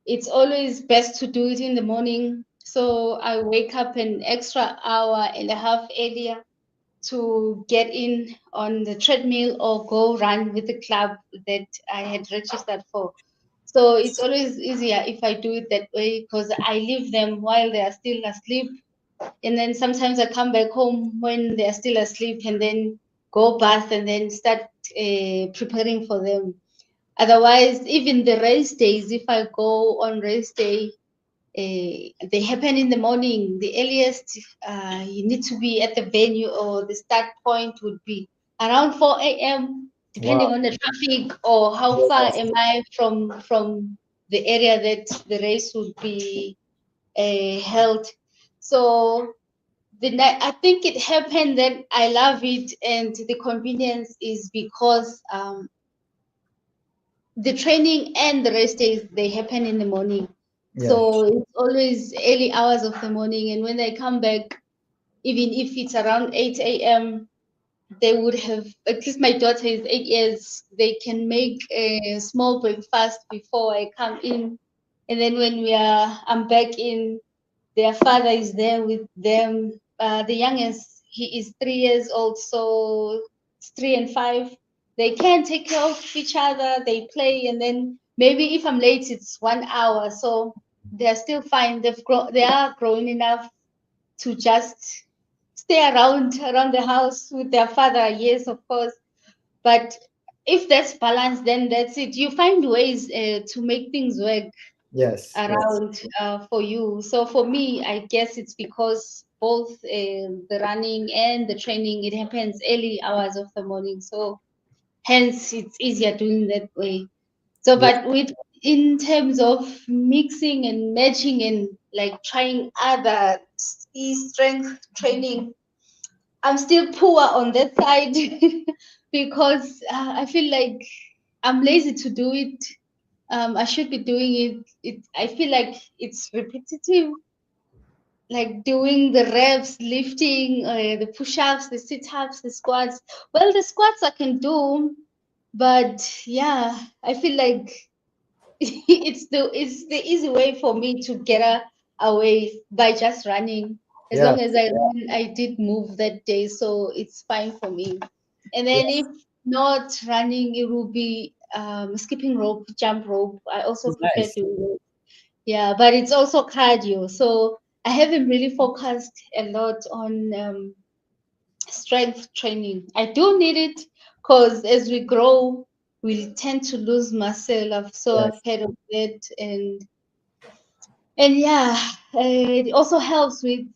it's always best to do it in the morning. So I wake up an extra hour and a half earlier to get in on the treadmill or go run with the club that I had registered for. So it's always easier if I do it that way because I leave them while they are still asleep. And then sometimes I come back home when they are still asleep and then go bath and then start preparing for them. Otherwise, even the race days, if I go on race day, they happen in the morning. The earliest you need to be at the venue or the start point would be around 4 a.m., depending Wow. on the traffic or how far Yes. am I from the area that the race would be held. So the night, I think it happened that I love it, and the convenience is because the training and the rest days they happen in the morning. Yeah. So it's always early hours of the morning, and when they come back, even if it's around 8 a.m., they would have, at least my daughter is 8 years, they can make a small breakfast before I come in. And then when I'm back in, their father is there with them. The youngest, he is 3 years old, so it's 3 and 5. They can take care of each other. They play, and then maybe if I'm late, it's 1 hour. So they're still fine. They are grown enough to just stay around the house with their father. Yes, of course, but if that's balance, then that's it. You find ways to make things work Yes, yes, around for you. So for me, I guess it's because both the running and the training, it happens early hours of the morning. So hence it's easier doing that way. So, yeah, but with in terms of mixing and matching and like trying other strength training, I'm still poor on that side because I feel like I'm lazy to do it. I should be doing it. I feel like it's repetitive, like doing the reps, lifting, the push-ups, the sit-ups, the squats. Well, the squats I can do, but yeah, I feel like it's the easy way for me to get away by just running. As yeah, long as I run, I did move that day, so it's fine for me. And then if yes. not running, it will be skipping rope, jump rope. I also prefer Nice. doing it. Yeah, but it's also cardio. So I haven't really focused a lot on strength training. I do need it because as we grow, we tend to lose muscle. I've Yes, heard of it, and yeah, it also helps with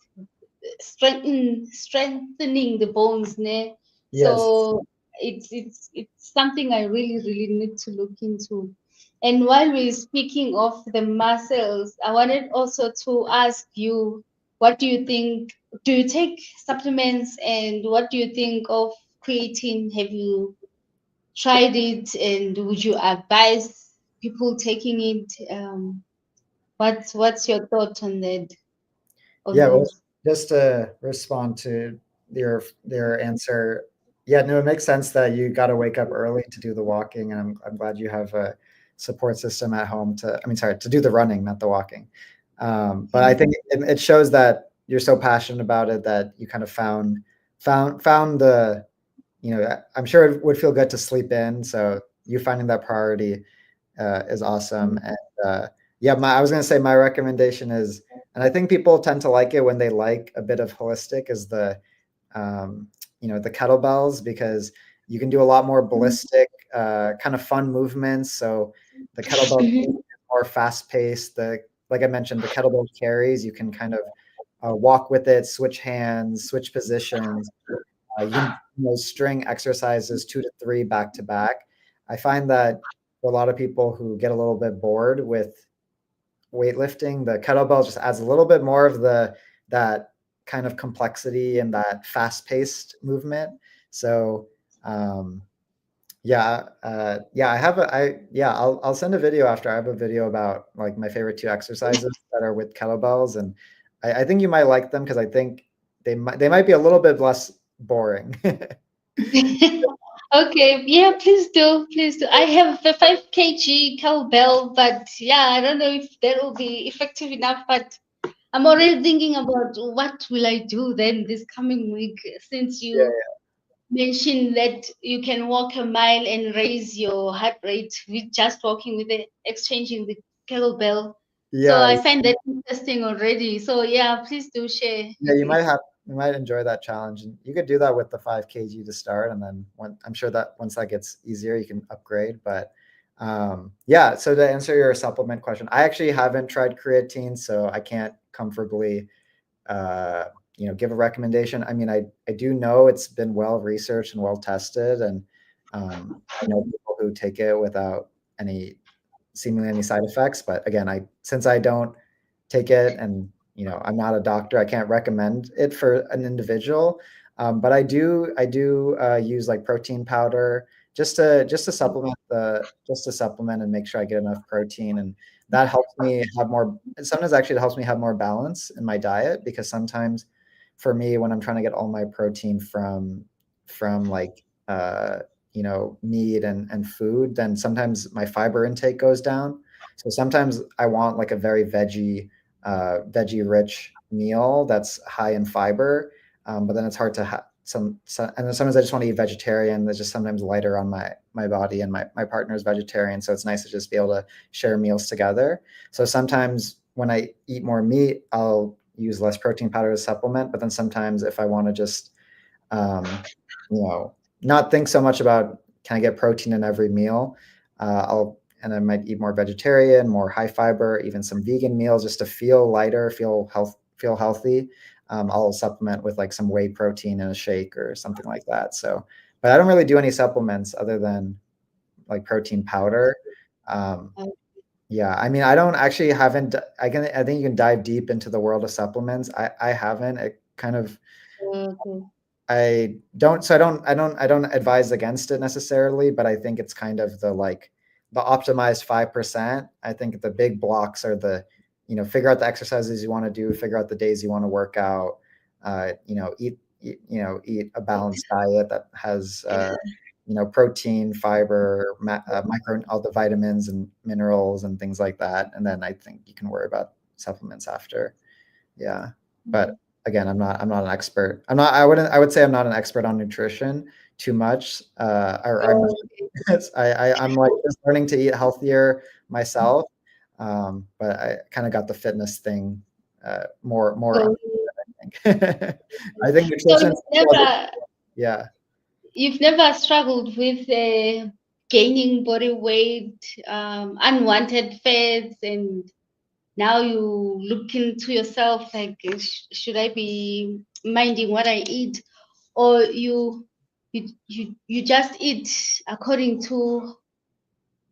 strengthening the bones, ne? yes, So it's something I really need to look into. And while we're speaking of the muscles, I wanted also to ask you, what do you think? Do you take supplements, and what do you think of creatine? Have you tried it, and would you advise people taking it? What's your thought on that? On yeah. Well, those? just to respond to your answer, yeah, no, it makes sense that you got to wake up early to do the walking, and I'm glad you have a support system at home to. I mean, sorry, to do the running, not the walking. But I think it shows that you're so passionate about it that you kind of found the, I'm sure it would feel good to sleep in. So you finding that priority is awesome. And yeah, I was going to say my recommendation is, and I think people tend to like it when they like a bit of holistic, is um, the kettlebells, because you can do a lot more ballistic, kind of fun movements. So the kettlebell is Mhm. more fast paced. Like I mentioned, the kettlebell carries, you can kind of walk with it, switch hands, switch positions. You can string exercises 2 to 3 back to back. I find that for a lot of people who get a little bit bored with weightlifting, the kettlebell just adds a little bit more of that kind of complexity and that fast-paced movement. So yeah, yeah, I'll send a video after. I have a video about like my favorite 2 exercises that are with kettlebells, and I think you might like them because I think they might be a little bit less boring. Okay, yeah, please do, please do. I have a 5 kg cowbell, but yeah, I don't know if that will be effective enough. But I'm already thinking about what will I do then this coming week, since Yeah, you mentioned that you can walk a mile and raise your heart rate with just walking with the exchanging the kettlebell. So yeah, I find that interesting already. So yeah, please do share yeah. if You might enjoy that challenge, and you could do that with the 5 kg to start, and then I'm sure that once that gets easier, you can upgrade. But yeah. So to answer your supplement question, I actually haven't tried creatine, so I can't comfortably uh, give a recommendation. I mean, I do know it's been well researched and well tested, and I know people who take it without any seemingly any side effects. But again, since I don't take it, and I'm not a doctor, I can't recommend it for an individual. But I do use like protein powder just to supplement and make sure I get enough protein, and that helps me have more. Sometimes actually it helps me have more balance in my diet, because sometimes for me, when I'm trying to get all my protein from like meat and food, then sometimes my fiber intake goes down. So sometimes I want like a very veggie rich meal that's high in fiber, but then it's hard to have and then sometimes I just want to eat vegetarian. That's just sometimes lighter on my body, and my partner's vegetarian, so it's nice to just be able to share meals together. So sometimes when I eat more meat, I'll use less protein powder as supplement. But then sometimes if I want to just um, not think so much about can I get protein in every meal, I might eat more vegetarian, more high fiber, even some vegan meals just to feel lighter, feel healthy. I'll supplement with like some whey protein in a shake or something like that. So, but I don't really do any supplements other than like protein powder. Um, yeah, I mean, I don't actually haven't. I think you can dive deep into the world of supplements. I haven't. It kind of Okay. I don't so I don't advise against it necessarily, but I think it's kind of the optimized 5%. I think the big blocks are figure out the exercises you want to do, figure out the days you want to work out, eat a balanced diet that has protein, fiber, micro, all the vitamins and minerals and things like that. And then I think you can worry about supplements after. Yeah. But again, I'm not an expert. I would say I'm not an expert on nutrition too much. Or I'm Okay. I'm like just learning to eat healthier myself. But I kind of got the fitness thing more So, under, I think. I think so nutrition, yeah. you've never struggled with gaining body weight, unwanted fats, and now you look into yourself like, should I be minding what I eat, or you just eat according to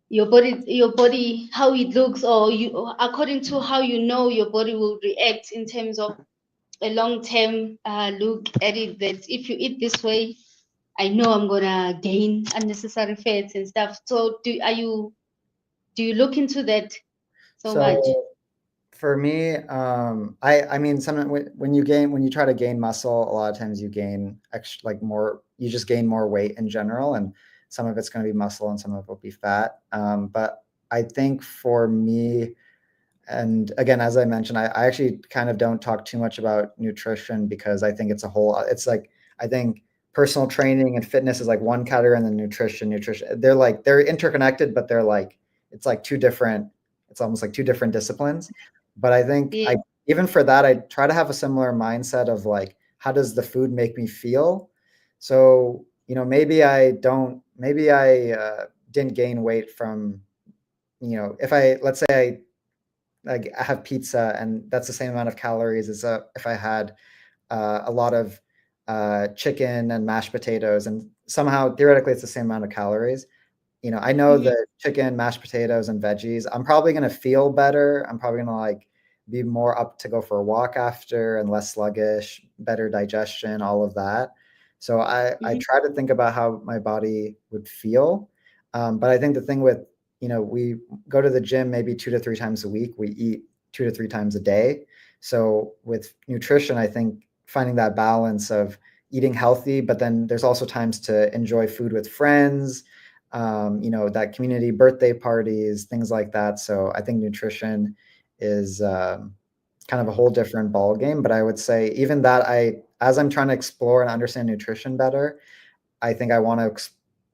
your body how it looks, or you according to how you know your body will react in terms of a long-term look at it, that if you eat this way, I know I'm gonna gain unnecessary fats and stuff. So do you look into that so much? So for me, I mean, when you try to gain muscle, a lot of times you gain extra, like more, you just gain more weight in general, and some of it's going to be muscle and some of it will be fat. But I think for me, and again, as I mentioned, I actually kind of don't talk too much about nutrition because I think it's like, I think personal training and fitness is like one category, and then nutrition, they're interconnected, but it's like it's almost like two different disciplines. But I think Yeah. even for that, I try to have a similar mindset of like, how does the food make me feel? So, maybe I didn't gain weight from, if let's say like I have pizza and that's the same amount of calories as if I had a lot of chicken and mashed potatoes, and somehow theoretically it's the same amount of calories. I know Mhm. that chicken, mashed potatoes, and veggies, I'm probably going to feel better. I'm probably going to like be more up to go for a walk after and less sluggish, better digestion, all of that. So I Mhm. try to think about how my body would feel. But I think the thing with, we go to the gym maybe 2 to 3 times a week. We eat 2 to 3 times a day. So with nutrition, I think finding that balance of eating healthy, but then there's also times to enjoy food with friends, that community birthday parties, things like that. So I think nutrition is kind of a whole different ball game. But I would say even that, as I'm trying to explore and understand nutrition better, I think I want to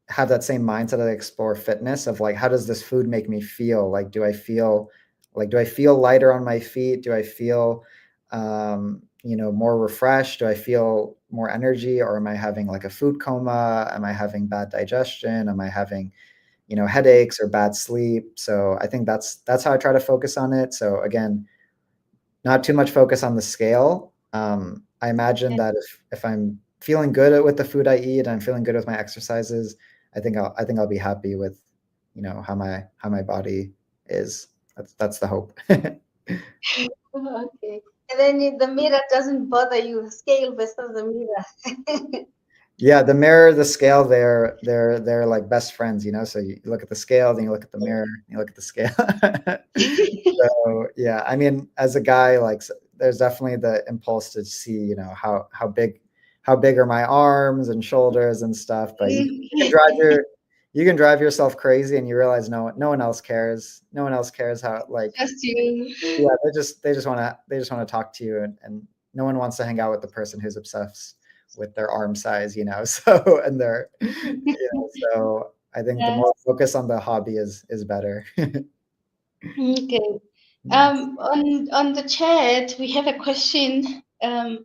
have that same mindset that I explore fitness of like, how does this food make me feel? Like, do I feel lighter on my feet? Do I feel, more refreshed? Do I feel more energy, or am I having like a food coma? Am I having bad digestion? Am I having, headaches or bad sleep? So I think that's how I try to focus on it. So again, not too much focus on the scale. I imagine that if I'm feeling good with the food I eat, and I'm feeling good with my exercises, I think I'll be happy with, how my body is. That's the hope. Okay. And then the mirror doesn't bother you, scale versus the mirror. Yeah, the mirror, the scale, they're like best friends, So you look at the scale, then you look at the mirror, you look at the scale. So yeah, I mean, as a guy, like there's definitely the impulse to see, how big are my arms and shoulders and stuff. But you can drive you can drive yourself crazy and you realize no one else cares. No one else cares how, like, Just you. yeah, they just wanna talk to you, and no one wants to hang out with the person who's obsessed with their arm size, you know? So and their so I think the Yeah. more focus on the hobby is better. Okay. Nice. On the chat, we have a question.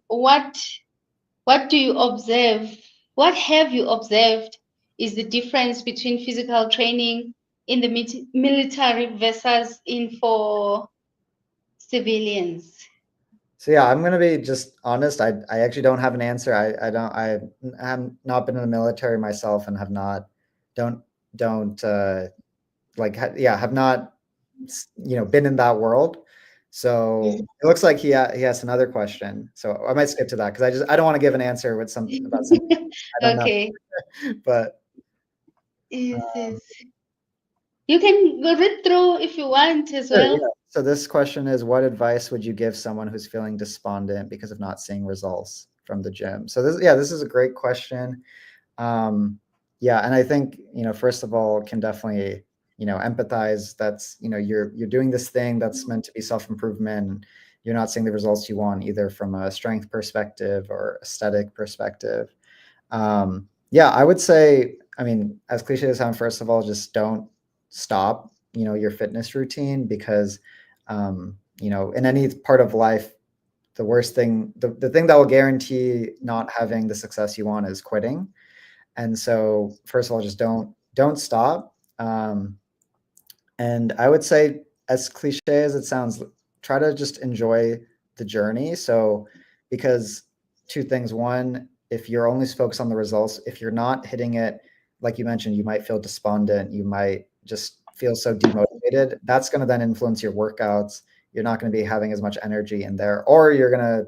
What do you observe? What have you observed is the difference between physical training in the military versus in for civilians? So yeah, I'm gonna be just honest. I actually don't have an answer. I have not been in the military myself and have not don't don't like yeah, have not been in that world. So Mm. it looks like he has another question. So I might skip to that because I don't want to give an answer with some about something I don't know. Okay. But Yes, yes. You can go read through if you want as sure, well. yeah. So this question is, what advice would you give someone who's feeling despondent because of not seeing results from the gym? So this is a great question. Um, yeah, and I think, first of all, can definitely, empathize. That's, you're doing this thing that's meant to be self-improvement, and you're not seeing the results you want, either from a strength perspective or aesthetic perspective. Yeah, I would say, I mean, as cliche as it sounds, first of all, just don't stop, your fitness routine, because, in any part of life, the worst thing, the thing that will guarantee not having the success you want is quitting. And so, first of all, just don't stop. And I would say, as cliche as it sounds, try to just enjoy the journey. So, because two things: one, if you're only focused on the results, if you're not hitting it, like you mentioned, you might feel despondent. You might just feel so demotivated. That's going to then influence your workouts. You're not going to be having as much energy in there, or you're going to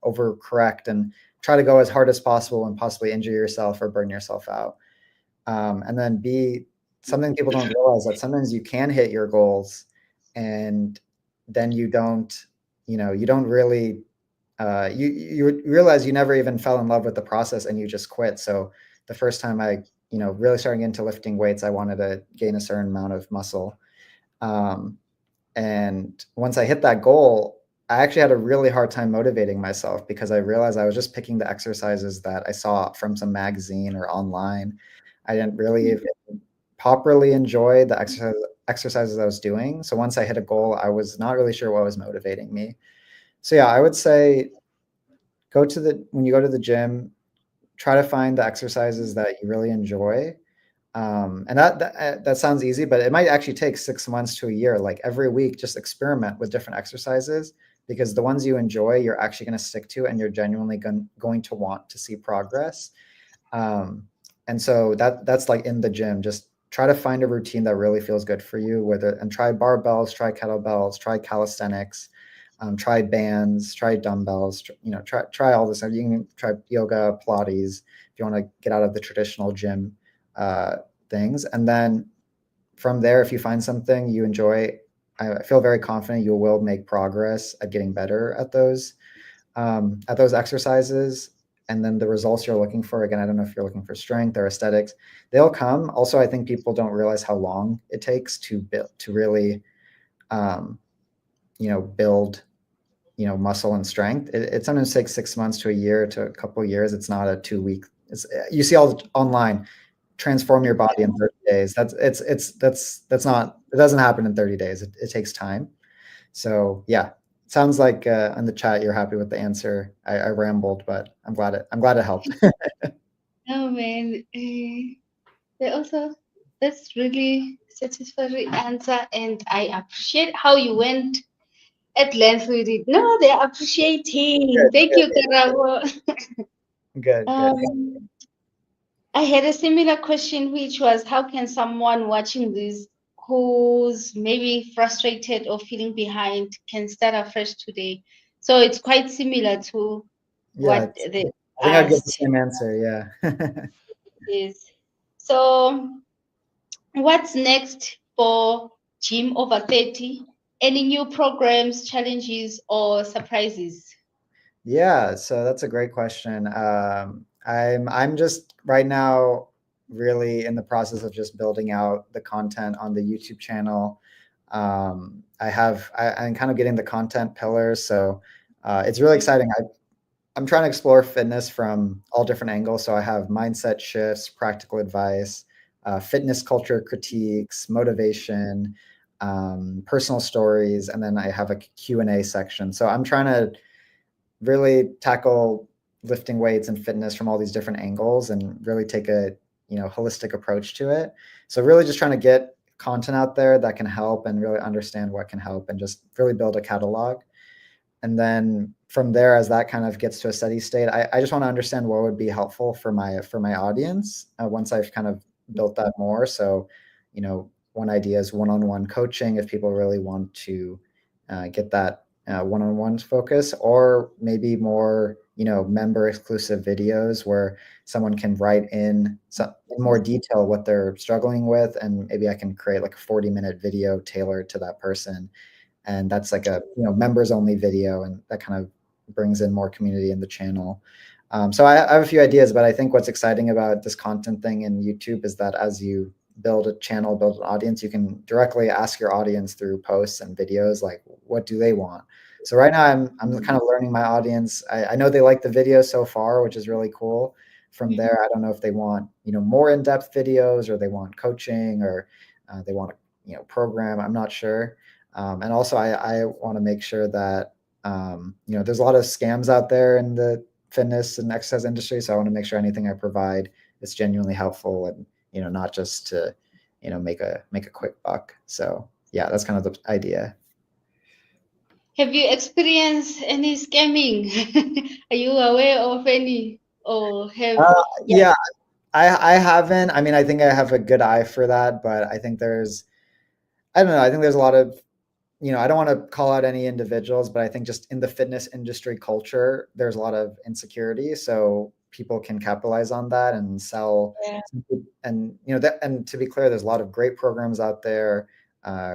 overcorrect and try to go as hard as possible and possibly injure yourself or burn yourself out. And then B, something people don't realize, that sometimes you can hit your goals, and then you don't really, you realize you never even fell in love with the process and you just quit. So the first time I, really starting into lifting weights, I wanted to gain a certain amount of muscle. Um, and once I hit that goal, I actually had a really hard time motivating myself, because I realized I was just picking the exercises that I saw from some magazine or online. I didn't really even properly enjoy the exercises I was doing. So once I hit a goal, I was not really sure what was motivating me. So yeah, I would say, when you go to the gym, try to find the exercises that you really enjoy. And that sounds easy, but it might actually take 6 months to a year. Like, every week, just experiment with different exercises, because the ones you enjoy, you're actually going to stick to, and you're genuinely going to want to see progress. And so that's like in the gym. Just try to find a routine that really feels good for you. And try barbells, try kettlebells, try calisthenics, try bands, try dumbbells. Try all this. You can try yoga, Pilates, if you want to get out of the traditional gym things. And then from there, if you find something you enjoy, I feel very confident you will make progress at getting better at those exercises. And then the results you're looking for, again, I don't know if you're looking for strength or aesthetics, they'll come. Also, I think people don't realize how long it takes to build, to really, um, build, muscle and strength. It sometimes takes 6 months to a year to a couple of years. It's not a 2 week. You see all online, transform your body in 30 days. That's not, it doesn't happen in 30 days. It takes time. So yeah, sounds like on the chat you're happy with the answer. I rambled, but I'm glad it helped. Oh man, they also that's really satisfactory answer, and I appreciate how you went at length with it. No, they're appreciating. Good, Thank good, you, Karabo. good, good. Um, I had a similar question, which was, how can someone watching this who's maybe frustrated or feeling behind can start afresh today? So it's quite similar to Yeah, what they I think I'd give the asked same answer. Yeah. is. So what's next for Gym Over 30? Any new programs, challenges, or surprises? Yeah, so that's a great question. I'm just right now. really in the process of just building out the content on the YouTube channel. I'm kind of getting the content pillars, so it's really exciting. I'm trying to explore fitness from all different angles. So I have mindset shifts, practical advice, fitness culture critiques, motivation, personal stories, and then I have a Q&A section. So I'm trying to really tackle lifting weights and fitness from all these different angles and really take a holistic approach to it. So really just trying to get content out there that can help and really understand what can help and just really build a catalog. And then from there, as that kind of gets to a steady state, I just want to understand what would be helpful for my audience once I've kind of built that more. So, one idea is one-on-one coaching if people really want to get that one-on-one focus, or maybe more, member exclusive videos where someone can write in more detail what they're struggling with, and maybe I can create like a 40-minute video tailored to that person. And that's like a members only video, and that kind of brings in more community in the channel. So I have a few ideas, but I think what's exciting about this content thing in YouTube is that as you build a channel, build an audience, you can directly ask your audience through posts and videos, like, what do they want? So right now I'm kind of learning my audience. I know they like the video so far, which is really cool. From there, I don't know if they want, more in-depth videos, or they want coaching, or they want a program. I'm not sure. And also I want to make sure that, there's a lot of scams out there in the fitness and exercise industry. So I want to make sure anything I provide is genuinely helpful, and, not just to, make a quick buck. So yeah, that's kind of the idea. Have you experienced any scamming? Are you aware of any, or have? Yeah, I haven't. I mean, I think I have a good eye for that, but I think I don't know. I think there's a lot of, I don't want to call out any individuals, but I think just in the fitness industry culture, there's a lot of insecurity. So people can capitalize on that and sell. Yeah. And, and to be clear, there's a lot of great programs out there,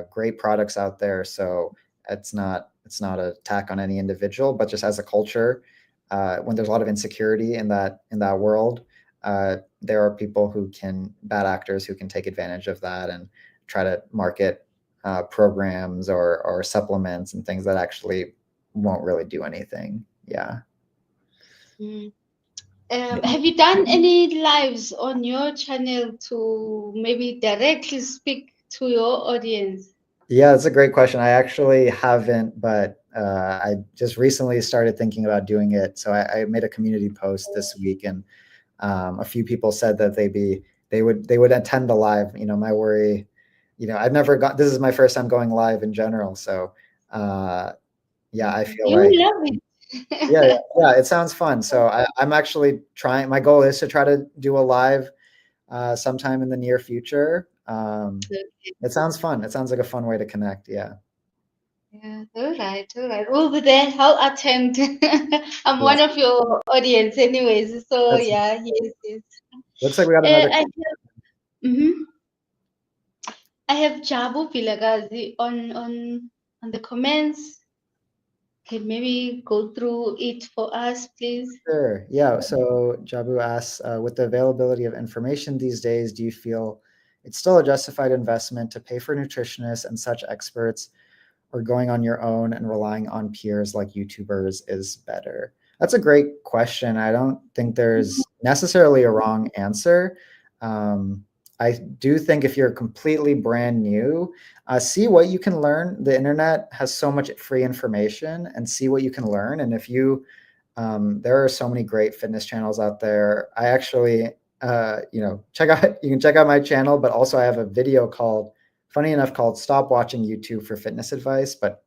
great products out there. So it's not an attack on any individual, but just as a culture, when there's a lot of insecurity in that world, there are bad actors who can take advantage of that and try to market programs or supplements and things that actually won't really do anything. Yeah. Have you done any lives on your channel to maybe directly speak to your audience? Yeah, that's a great question. I actually haven't, but I just recently started thinking about doing it. So I made a community post this week, and a few people said that they would attend the live. My worry, I've never got. This is my first time going live in general, so yeah, I feel You like love it. yeah, it sounds fun. So I'm actually trying. My goal is to try to do a live sometime in the near future. It sounds fun. It sounds like a fun way to connect. Yeah. Yeah, all right. We'll be there. I'll attend. I'm one Yes. of your audience anyways. So That's yeah, yes. looks like we got another. Mhm. I have Jabu Pilagazi on the comments. Can maybe go through it for us, please? Sure. Yeah. So Jabu asks, with the availability of information these days, do you feel it's still a justified investment to pay for nutritionists and such experts, or going on your own and relying on peers like YouTubers is better? That's a great question. I don't think there's necessarily a wrong answer. I do think if you're completely brand new, see what you can learn. The internet has so much free information, and see what you can learn. And if you, there are so many great fitness channels out there. I actually, you can check out my channel, but also I have a video funny enough, called Stop Watching YouTube for Fitness Advice, but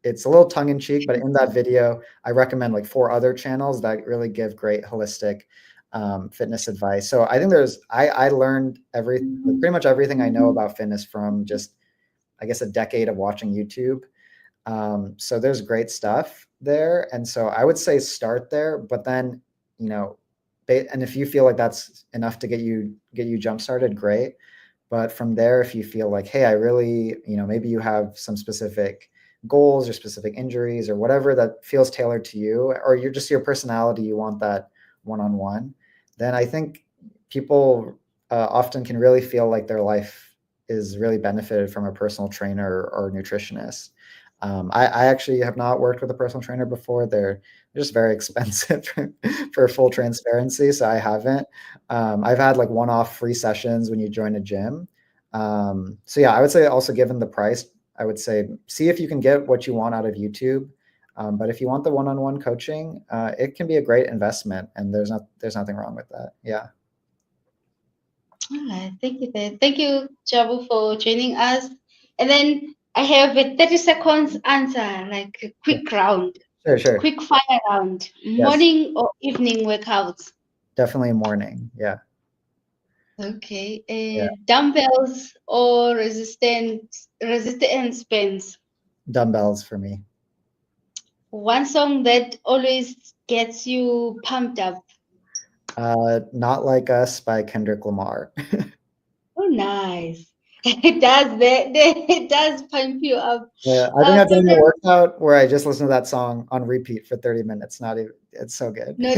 it's a little tongue in cheek. But in that video, I recommend like 4 other channels that really give great holistic fitness advice. So I think I learned pretty much everything I know about fitness from just, I guess, a decade of watching YouTube. So there's great stuff there. And so I would say start there, but then, and if you feel like that's enough to get you jump started, great. But from there, if you feel like, hey, I really, maybe you have some specific goals or specific injuries or whatever that feels tailored to you, or your personality, you want that one-on-one, then I think people often can really feel like their life is really benefited from a personal trainer or nutritionist. I actually have not worked with a personal trainer before. They're just very expensive for full transparency, so I haven't. I've had like one-off free sessions when you join a gym. So yeah, I would say also given the price, I would say see if you can get what you want out of YouTube. But if you want the one-on-one coaching, it can be a great investment, and there's nothing wrong with that. Yeah. All right, thank you, then. Thank you, Jabu, for joining us. And then I have a 30 seconds answer, like a quick round, Sure, sure. quick fire round. Yes, Morning or evening workouts? definitely morning. Yeah, Okay. yeah. Dumbbells or resistance bands? Dumbbells for me. One song that always gets you pumped up. Not Like Us by Kendrick Lamar. Oh, nice. It does it does pump you up. Yeah, I think I've done a Favorite, workout where I just listen to that song on repeat for 30 minutes. Not even, it's so good. no,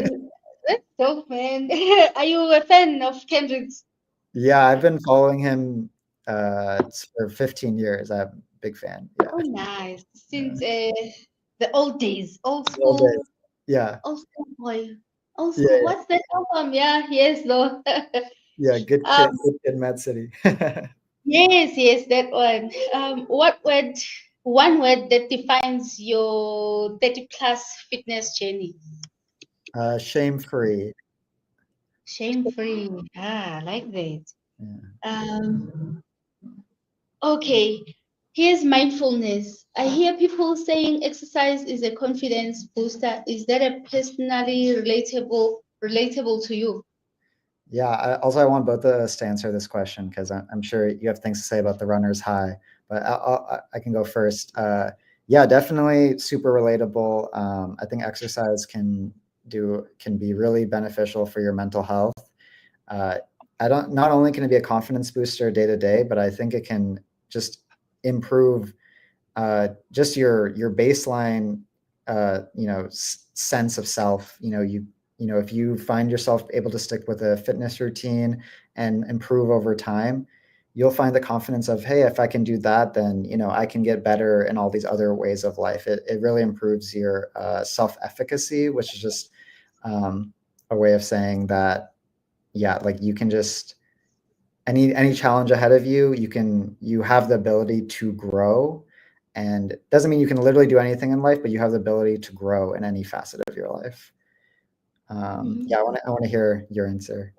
that's dope, man. Are you a fan of Kendrick's? Yeah, I've been following him for 15 years. I'm a big fan. Yeah. Oh, nice. Yeah. Since the old days, All days. Yeah. old school boy, old Yeah, school. yeah. What's that album? Yeah, yes, though. Yeah, um, Good Kid, Mad City. yes, that one. What word? One word that defines your 30 plus fitness journey. Shame free. Shame free. Ah, I like that. Yeah. Um, okay. Here's mindfulness. I hear people saying exercise is a confidence booster. Is that a personally relatable to you? Yeah. I want both of us to answer this question because I'm sure you have things to say about the runner's high, but I can go first. Yeah, definitely super relatable. I think exercise can be really beneficial for your mental health. Uh, I don't not only can it be a confidence booster day to day, but I think it can just improve just your baseline sense of self. If you find yourself able to stick with a fitness routine and improve over time, you'll find the confidence of, hey, if I can do that, then I can get better in all these other ways of life. It really improves your self-efficacy, which is just a way of saying that, yeah, like you can just any challenge ahead of you, you have the ability to grow. And it doesn't mean you can literally do anything in life, but you have the ability to grow in any facet of your life. Mhm. Yeah, I want to hear your answer.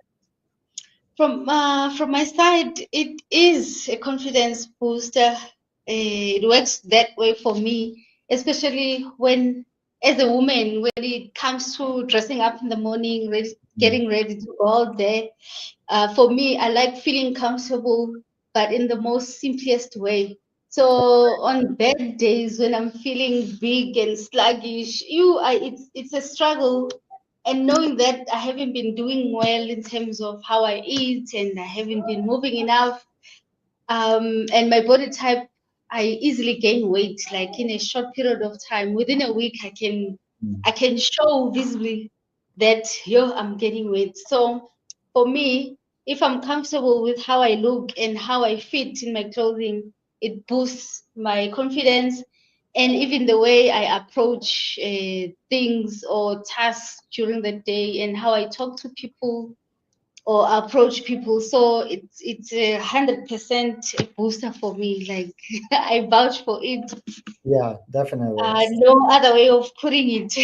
From my side, it is a confidence booster. It works that way for me, especially when, as a woman, when it comes to dressing up in the morning, Mm. getting ready to go out there. For me, I like feeling comfortable, but in the most simplest way. So on bad days when I'm feeling big and sluggish, it's a struggle. And knowing that I haven't been doing well in terms of how I eat and I haven't been moving enough, and my body type, I easily gain weight like in a short period of time. Within a week, Mm. I can show visibly that I'm gaining weight. So for me, if I'm comfortable with how I look and how I fit in my clothing, it boosts my confidence and even the way I approach things or tasks during the day and how I talk to people or approach people. So it's 100% a booster for me. Like I vouch for it. Yeah, definitely. No other way of putting it.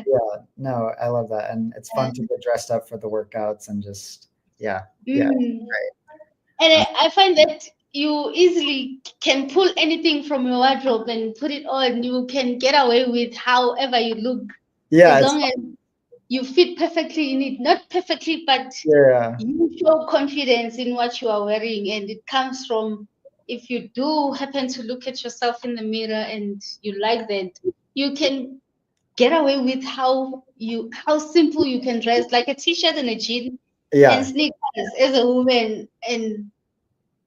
Yeah, no, I love that. And it's fun to get dressed up for the workouts and just, yeah, yeah, Mm. right. And Uh, I find that you easily can pull anything from your wardrobe and put it on. You can get away with however you look, yeah, as it's long as you fit perfectly in it. Not perfectly, but yeah, you show confidence in what you are wearing. And it comes from, if you do happen to look at yourself in the mirror and you like that, you can get away with how simple you can dress, like a t-shirt and a jean and yeah, sneakers as a woman. And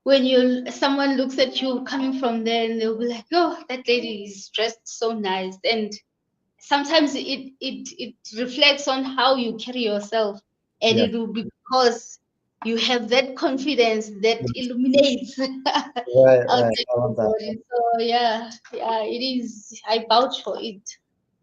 when someone looks at you coming from there and they'll be like, oh, that lady is dressed so nice. And sometimes it reflects on how you carry yourself, and yeah, it will be because you have that confidence that illuminates Right, right. outside I the love that. body. So yeah, it is. I vouch for it.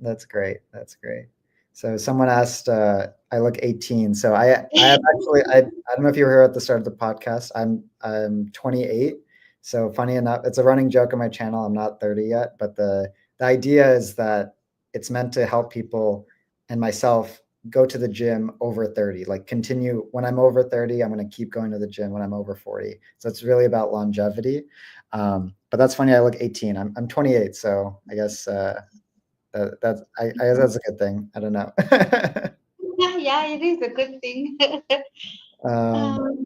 That's great. That's great. So someone asked, I look 18. So I have actually, I don't know if you were here at the start of the podcast. I'm 28. So funny enough, it's a running joke on my channel. I'm not 30 yet, but the idea is that it's meant to help people and myself go to the gym over 30. Like continue when I'm over 30, I'm going to keep going to the gym when I'm over 40. So it's really about longevity. But that's funny. I look 18. I'm 28. So I guess I guess that's a good thing. I don't know. Yeah, it is a good thing. um, um,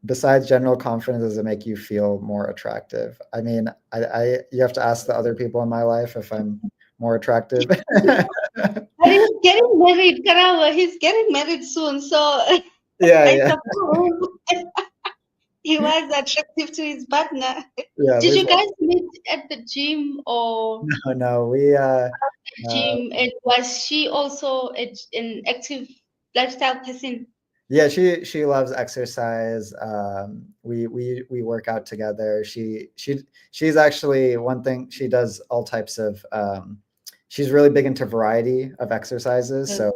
besides general confidence, does it make you feel more attractive? I mean, I you have to ask the other people in my life if I'm more attractive. but he's getting married, Karawa. He's getting married soon, so Yeah, I yeah, suppose he was attractive to his partner. yeah. At Did least you guys meet at the gym or no, no. We gym? And was she also an active lifestyle person? yeah, she loves exercise. We work out together. She's actually one thing she does all types of. She's really big into variety of exercises. So,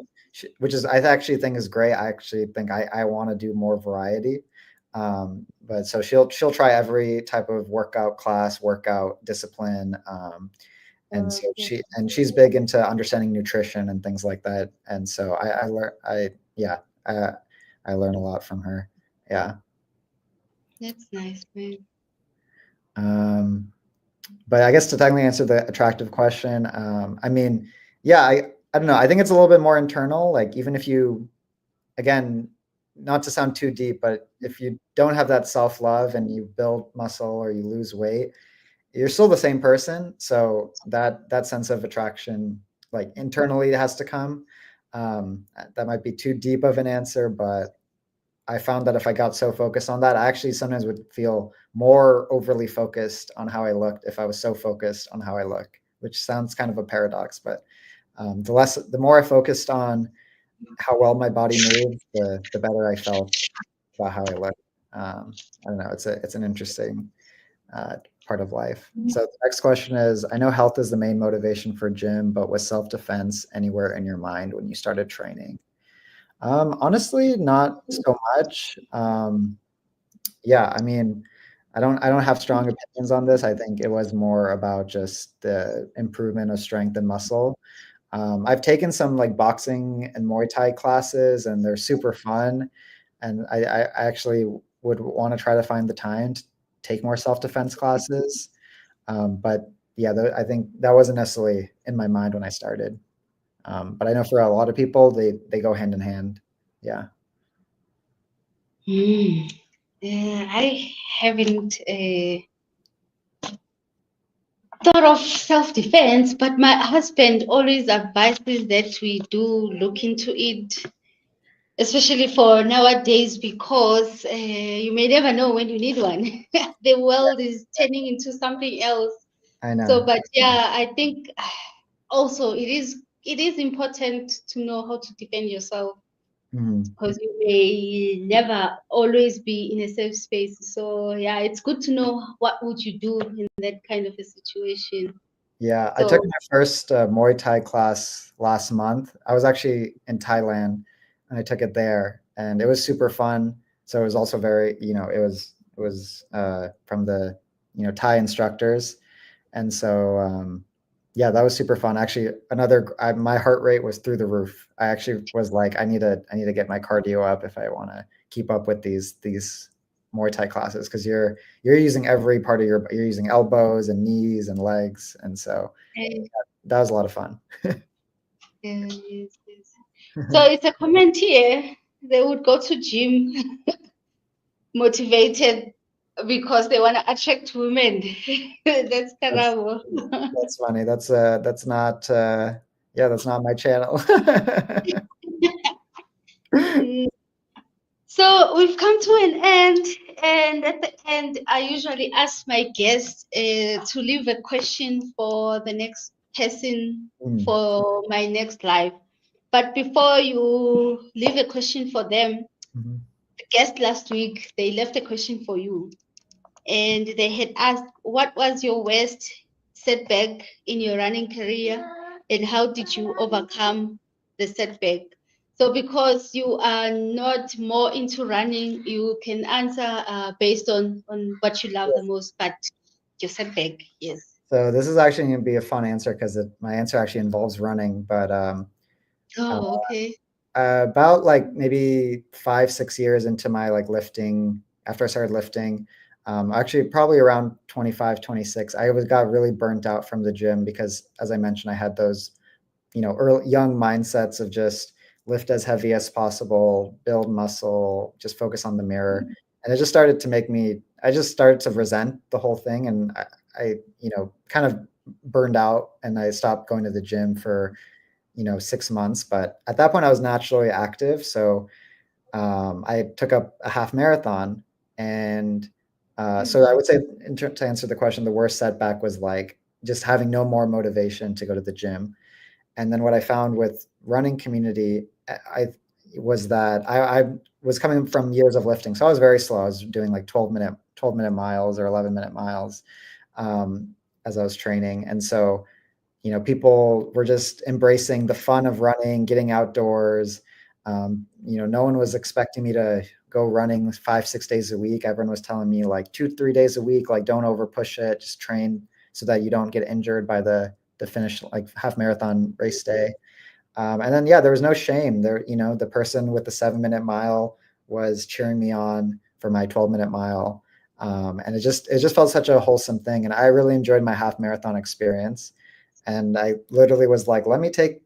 which is I actually think is great. I actually think I want to do more variety. But so she'll try every type of workout class, workout discipline. And so Yes. she's big into understanding nutrition and things like that. And so I learn I yeah. I learn a lot from her. Yeah. That's nice, man. Um, but I guess to technically answer the attractive question, I mean, yeah, I don't know. I think it's a little bit more internal. Like even if you, again, not to sound too deep, but if you don't have that self love and you build muscle or you lose weight, you're still the same person. So that sense of attraction, like internally, has to come. That might be too deep of an answer, but I found that if I got so focused on that, I actually sometimes would feel more overly focused on how I looked if I was so focused on how I look, which sounds kind of a paradox. But the more I focused on how well my body moved, the better I felt about how I looked. I don't know. It's an interesting uh, part of life. So the next question is: I know health is the main motivation for gym, but was self defense anywhere in your mind when you started training? Honestly, not so much. Yeah, I mean, I don't have strong opinions on this. I think it was more about just the improvement of strength and muscle. I've taken some like boxing and Muay Thai classes, and they're super fun. And I actually would want to try to find the time to take more self-defense classes. But yeah, I think that wasn't necessarily in my mind when I started. But I know for a lot of people, they go hand in hand. Yeah. Hmm. I haven't thought of self-defense, but my husband always advises that we do look into it, especially for nowadays, because you may never know when you need one. The world is turning into something else. I So, know. but yeah, I think also it is important to know how to defend yourself Mhm. because you may never always be in a safe space. So yeah, it's good to know what would you do in that kind of a situation. Yeah, I took So my first Muay Thai class last month. I was actually in Thailand, and I took it there, and it was super fun. So it was also very, it was from the Thai instructors, and so yeah, that was super fun. Actually, my heart rate was through the roof. I actually was like, I need to get my cardio up if I want to keep up with these Muay Thai classes because you're using every part of you're using elbows and knees and legs, and so uh, that was a lot of fun. yes, yes. So it's a comment here. They would go to gym motivated because they want to attract women. That's That's terrible. that's funny. That's not yeah, that's not my channel. Mm. So we've come to an end, and at the end, I usually ask my guests to leave a question for the next person Mm, for my next live. But before you leave a question for them, mhm. guest last week, they left a question for you, and they had asked, what was your worst setback in your running career, and how did you overcome the setback? So because you are not more into running, you can answer based on what you love the most, but your setback, yes. So this is actually going to be a fun answer because my answer actually involves running, but Okay. about like maybe 5-6 years into my like lifting, after I started lifting, actually probably around 25, 26, I got really burnt out from the gym because, as I mentioned, I had those, early young mindsets of just lift as heavy as possible, build muscle, just focus on the mirror. And it just started to I just started to resent the whole thing. And I kind of burned out, and I stopped going to the gym for, 6 months. But at that point I was naturally active. So I took up a half marathon, and so I would say, to answer the question, the worst setback was like just having no more motivation to go to the gym. And then what I found with running community, I was that I was coming from years of lifting, so I was very slow. I was doing like 12-minute miles or 11-minute miles as I was training, and so people were just embracing the fun of running, getting outdoors. No one was expecting me to go running 5-6 days a week. Everyone was telling me like 2-3 days a week, like don't over push it, just train so that you don't get injured by the finish, like half marathon race day. And then, there was no shame there. The person with the 7-minute mile was cheering me on for my 12-minute mile. And it just felt such a wholesome thing. And I really enjoyed my half marathon experience. And I literally was like, let me take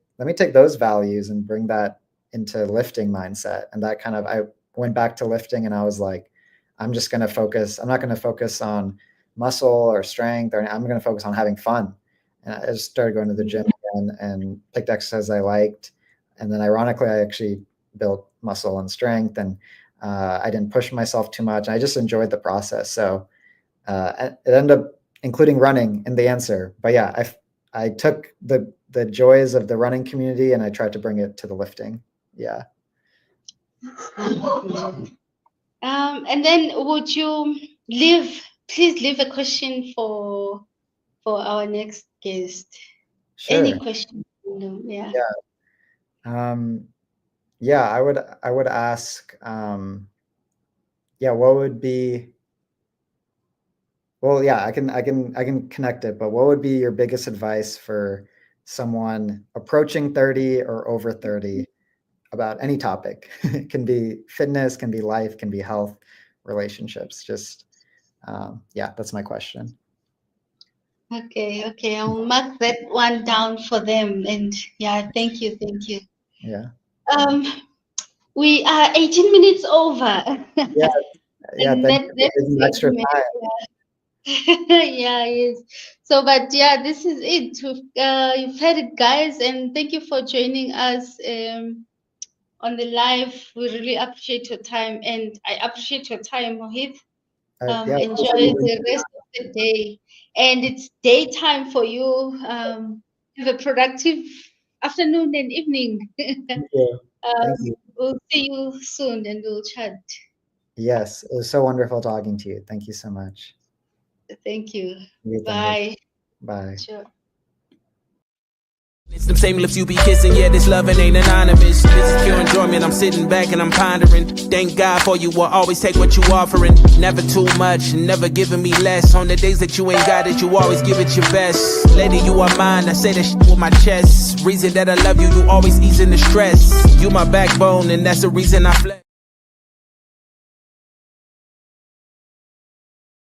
those values and bring that into lifting mindset. And that I went back to lifting, and I was like, I'm not going to focus on muscle or strength, or I'm going to focus on having fun. And I just started going to the gym again and picked exercises I liked. And then ironically, I actually built muscle and strength, and I didn't push myself too much. I just enjoyed the process. So it ended up including running in the answer. But yeah, I took the joys of the running community and I tried to bring it to the lifting. Yeah. And then would you please leave a question for our next guest? Sure. Any question? Yeah. Yeah. I would ask, what would be, well, yeah, I can connect it, but what would be your biggest advice for someone approaching 30 or over 30 about any topic? It can be fitness, can be life, can be health, relationships. Just, that's my question. Okay. I'll mark that one down for them. And yeah, thank you. Yeah. We are 18 minutes over. Yeah. Thank you for taking extra time. Yeah, yes. So, but yeah, this is it. You've heard it, guys, and thank you for joining us on the live. We really appreciate your time, and I appreciate your time, Mohith. Enjoy the rest of the day, and it's daytime for you. Have a productive afternoon and evening. Thank you. Thank you. We'll see you soon, and we'll chat. Yes, it was so wonderful talking to you. Thank you so much. Thank you. Bye. Bye. Sure. It's them same lips you be kissing, yeah, this loving ain't anonymous. This is pure enjoyment, I'm sitting back and I'm pondering. Thank God for you, will always take what you offering. Never too much, never giving me less. On the days that you ain't got it, you always give it your best. Lady, you are mine, I say that shit with my chest. Reason that I love you, you always easing the stress. You my backbone, and that's the reason I flex.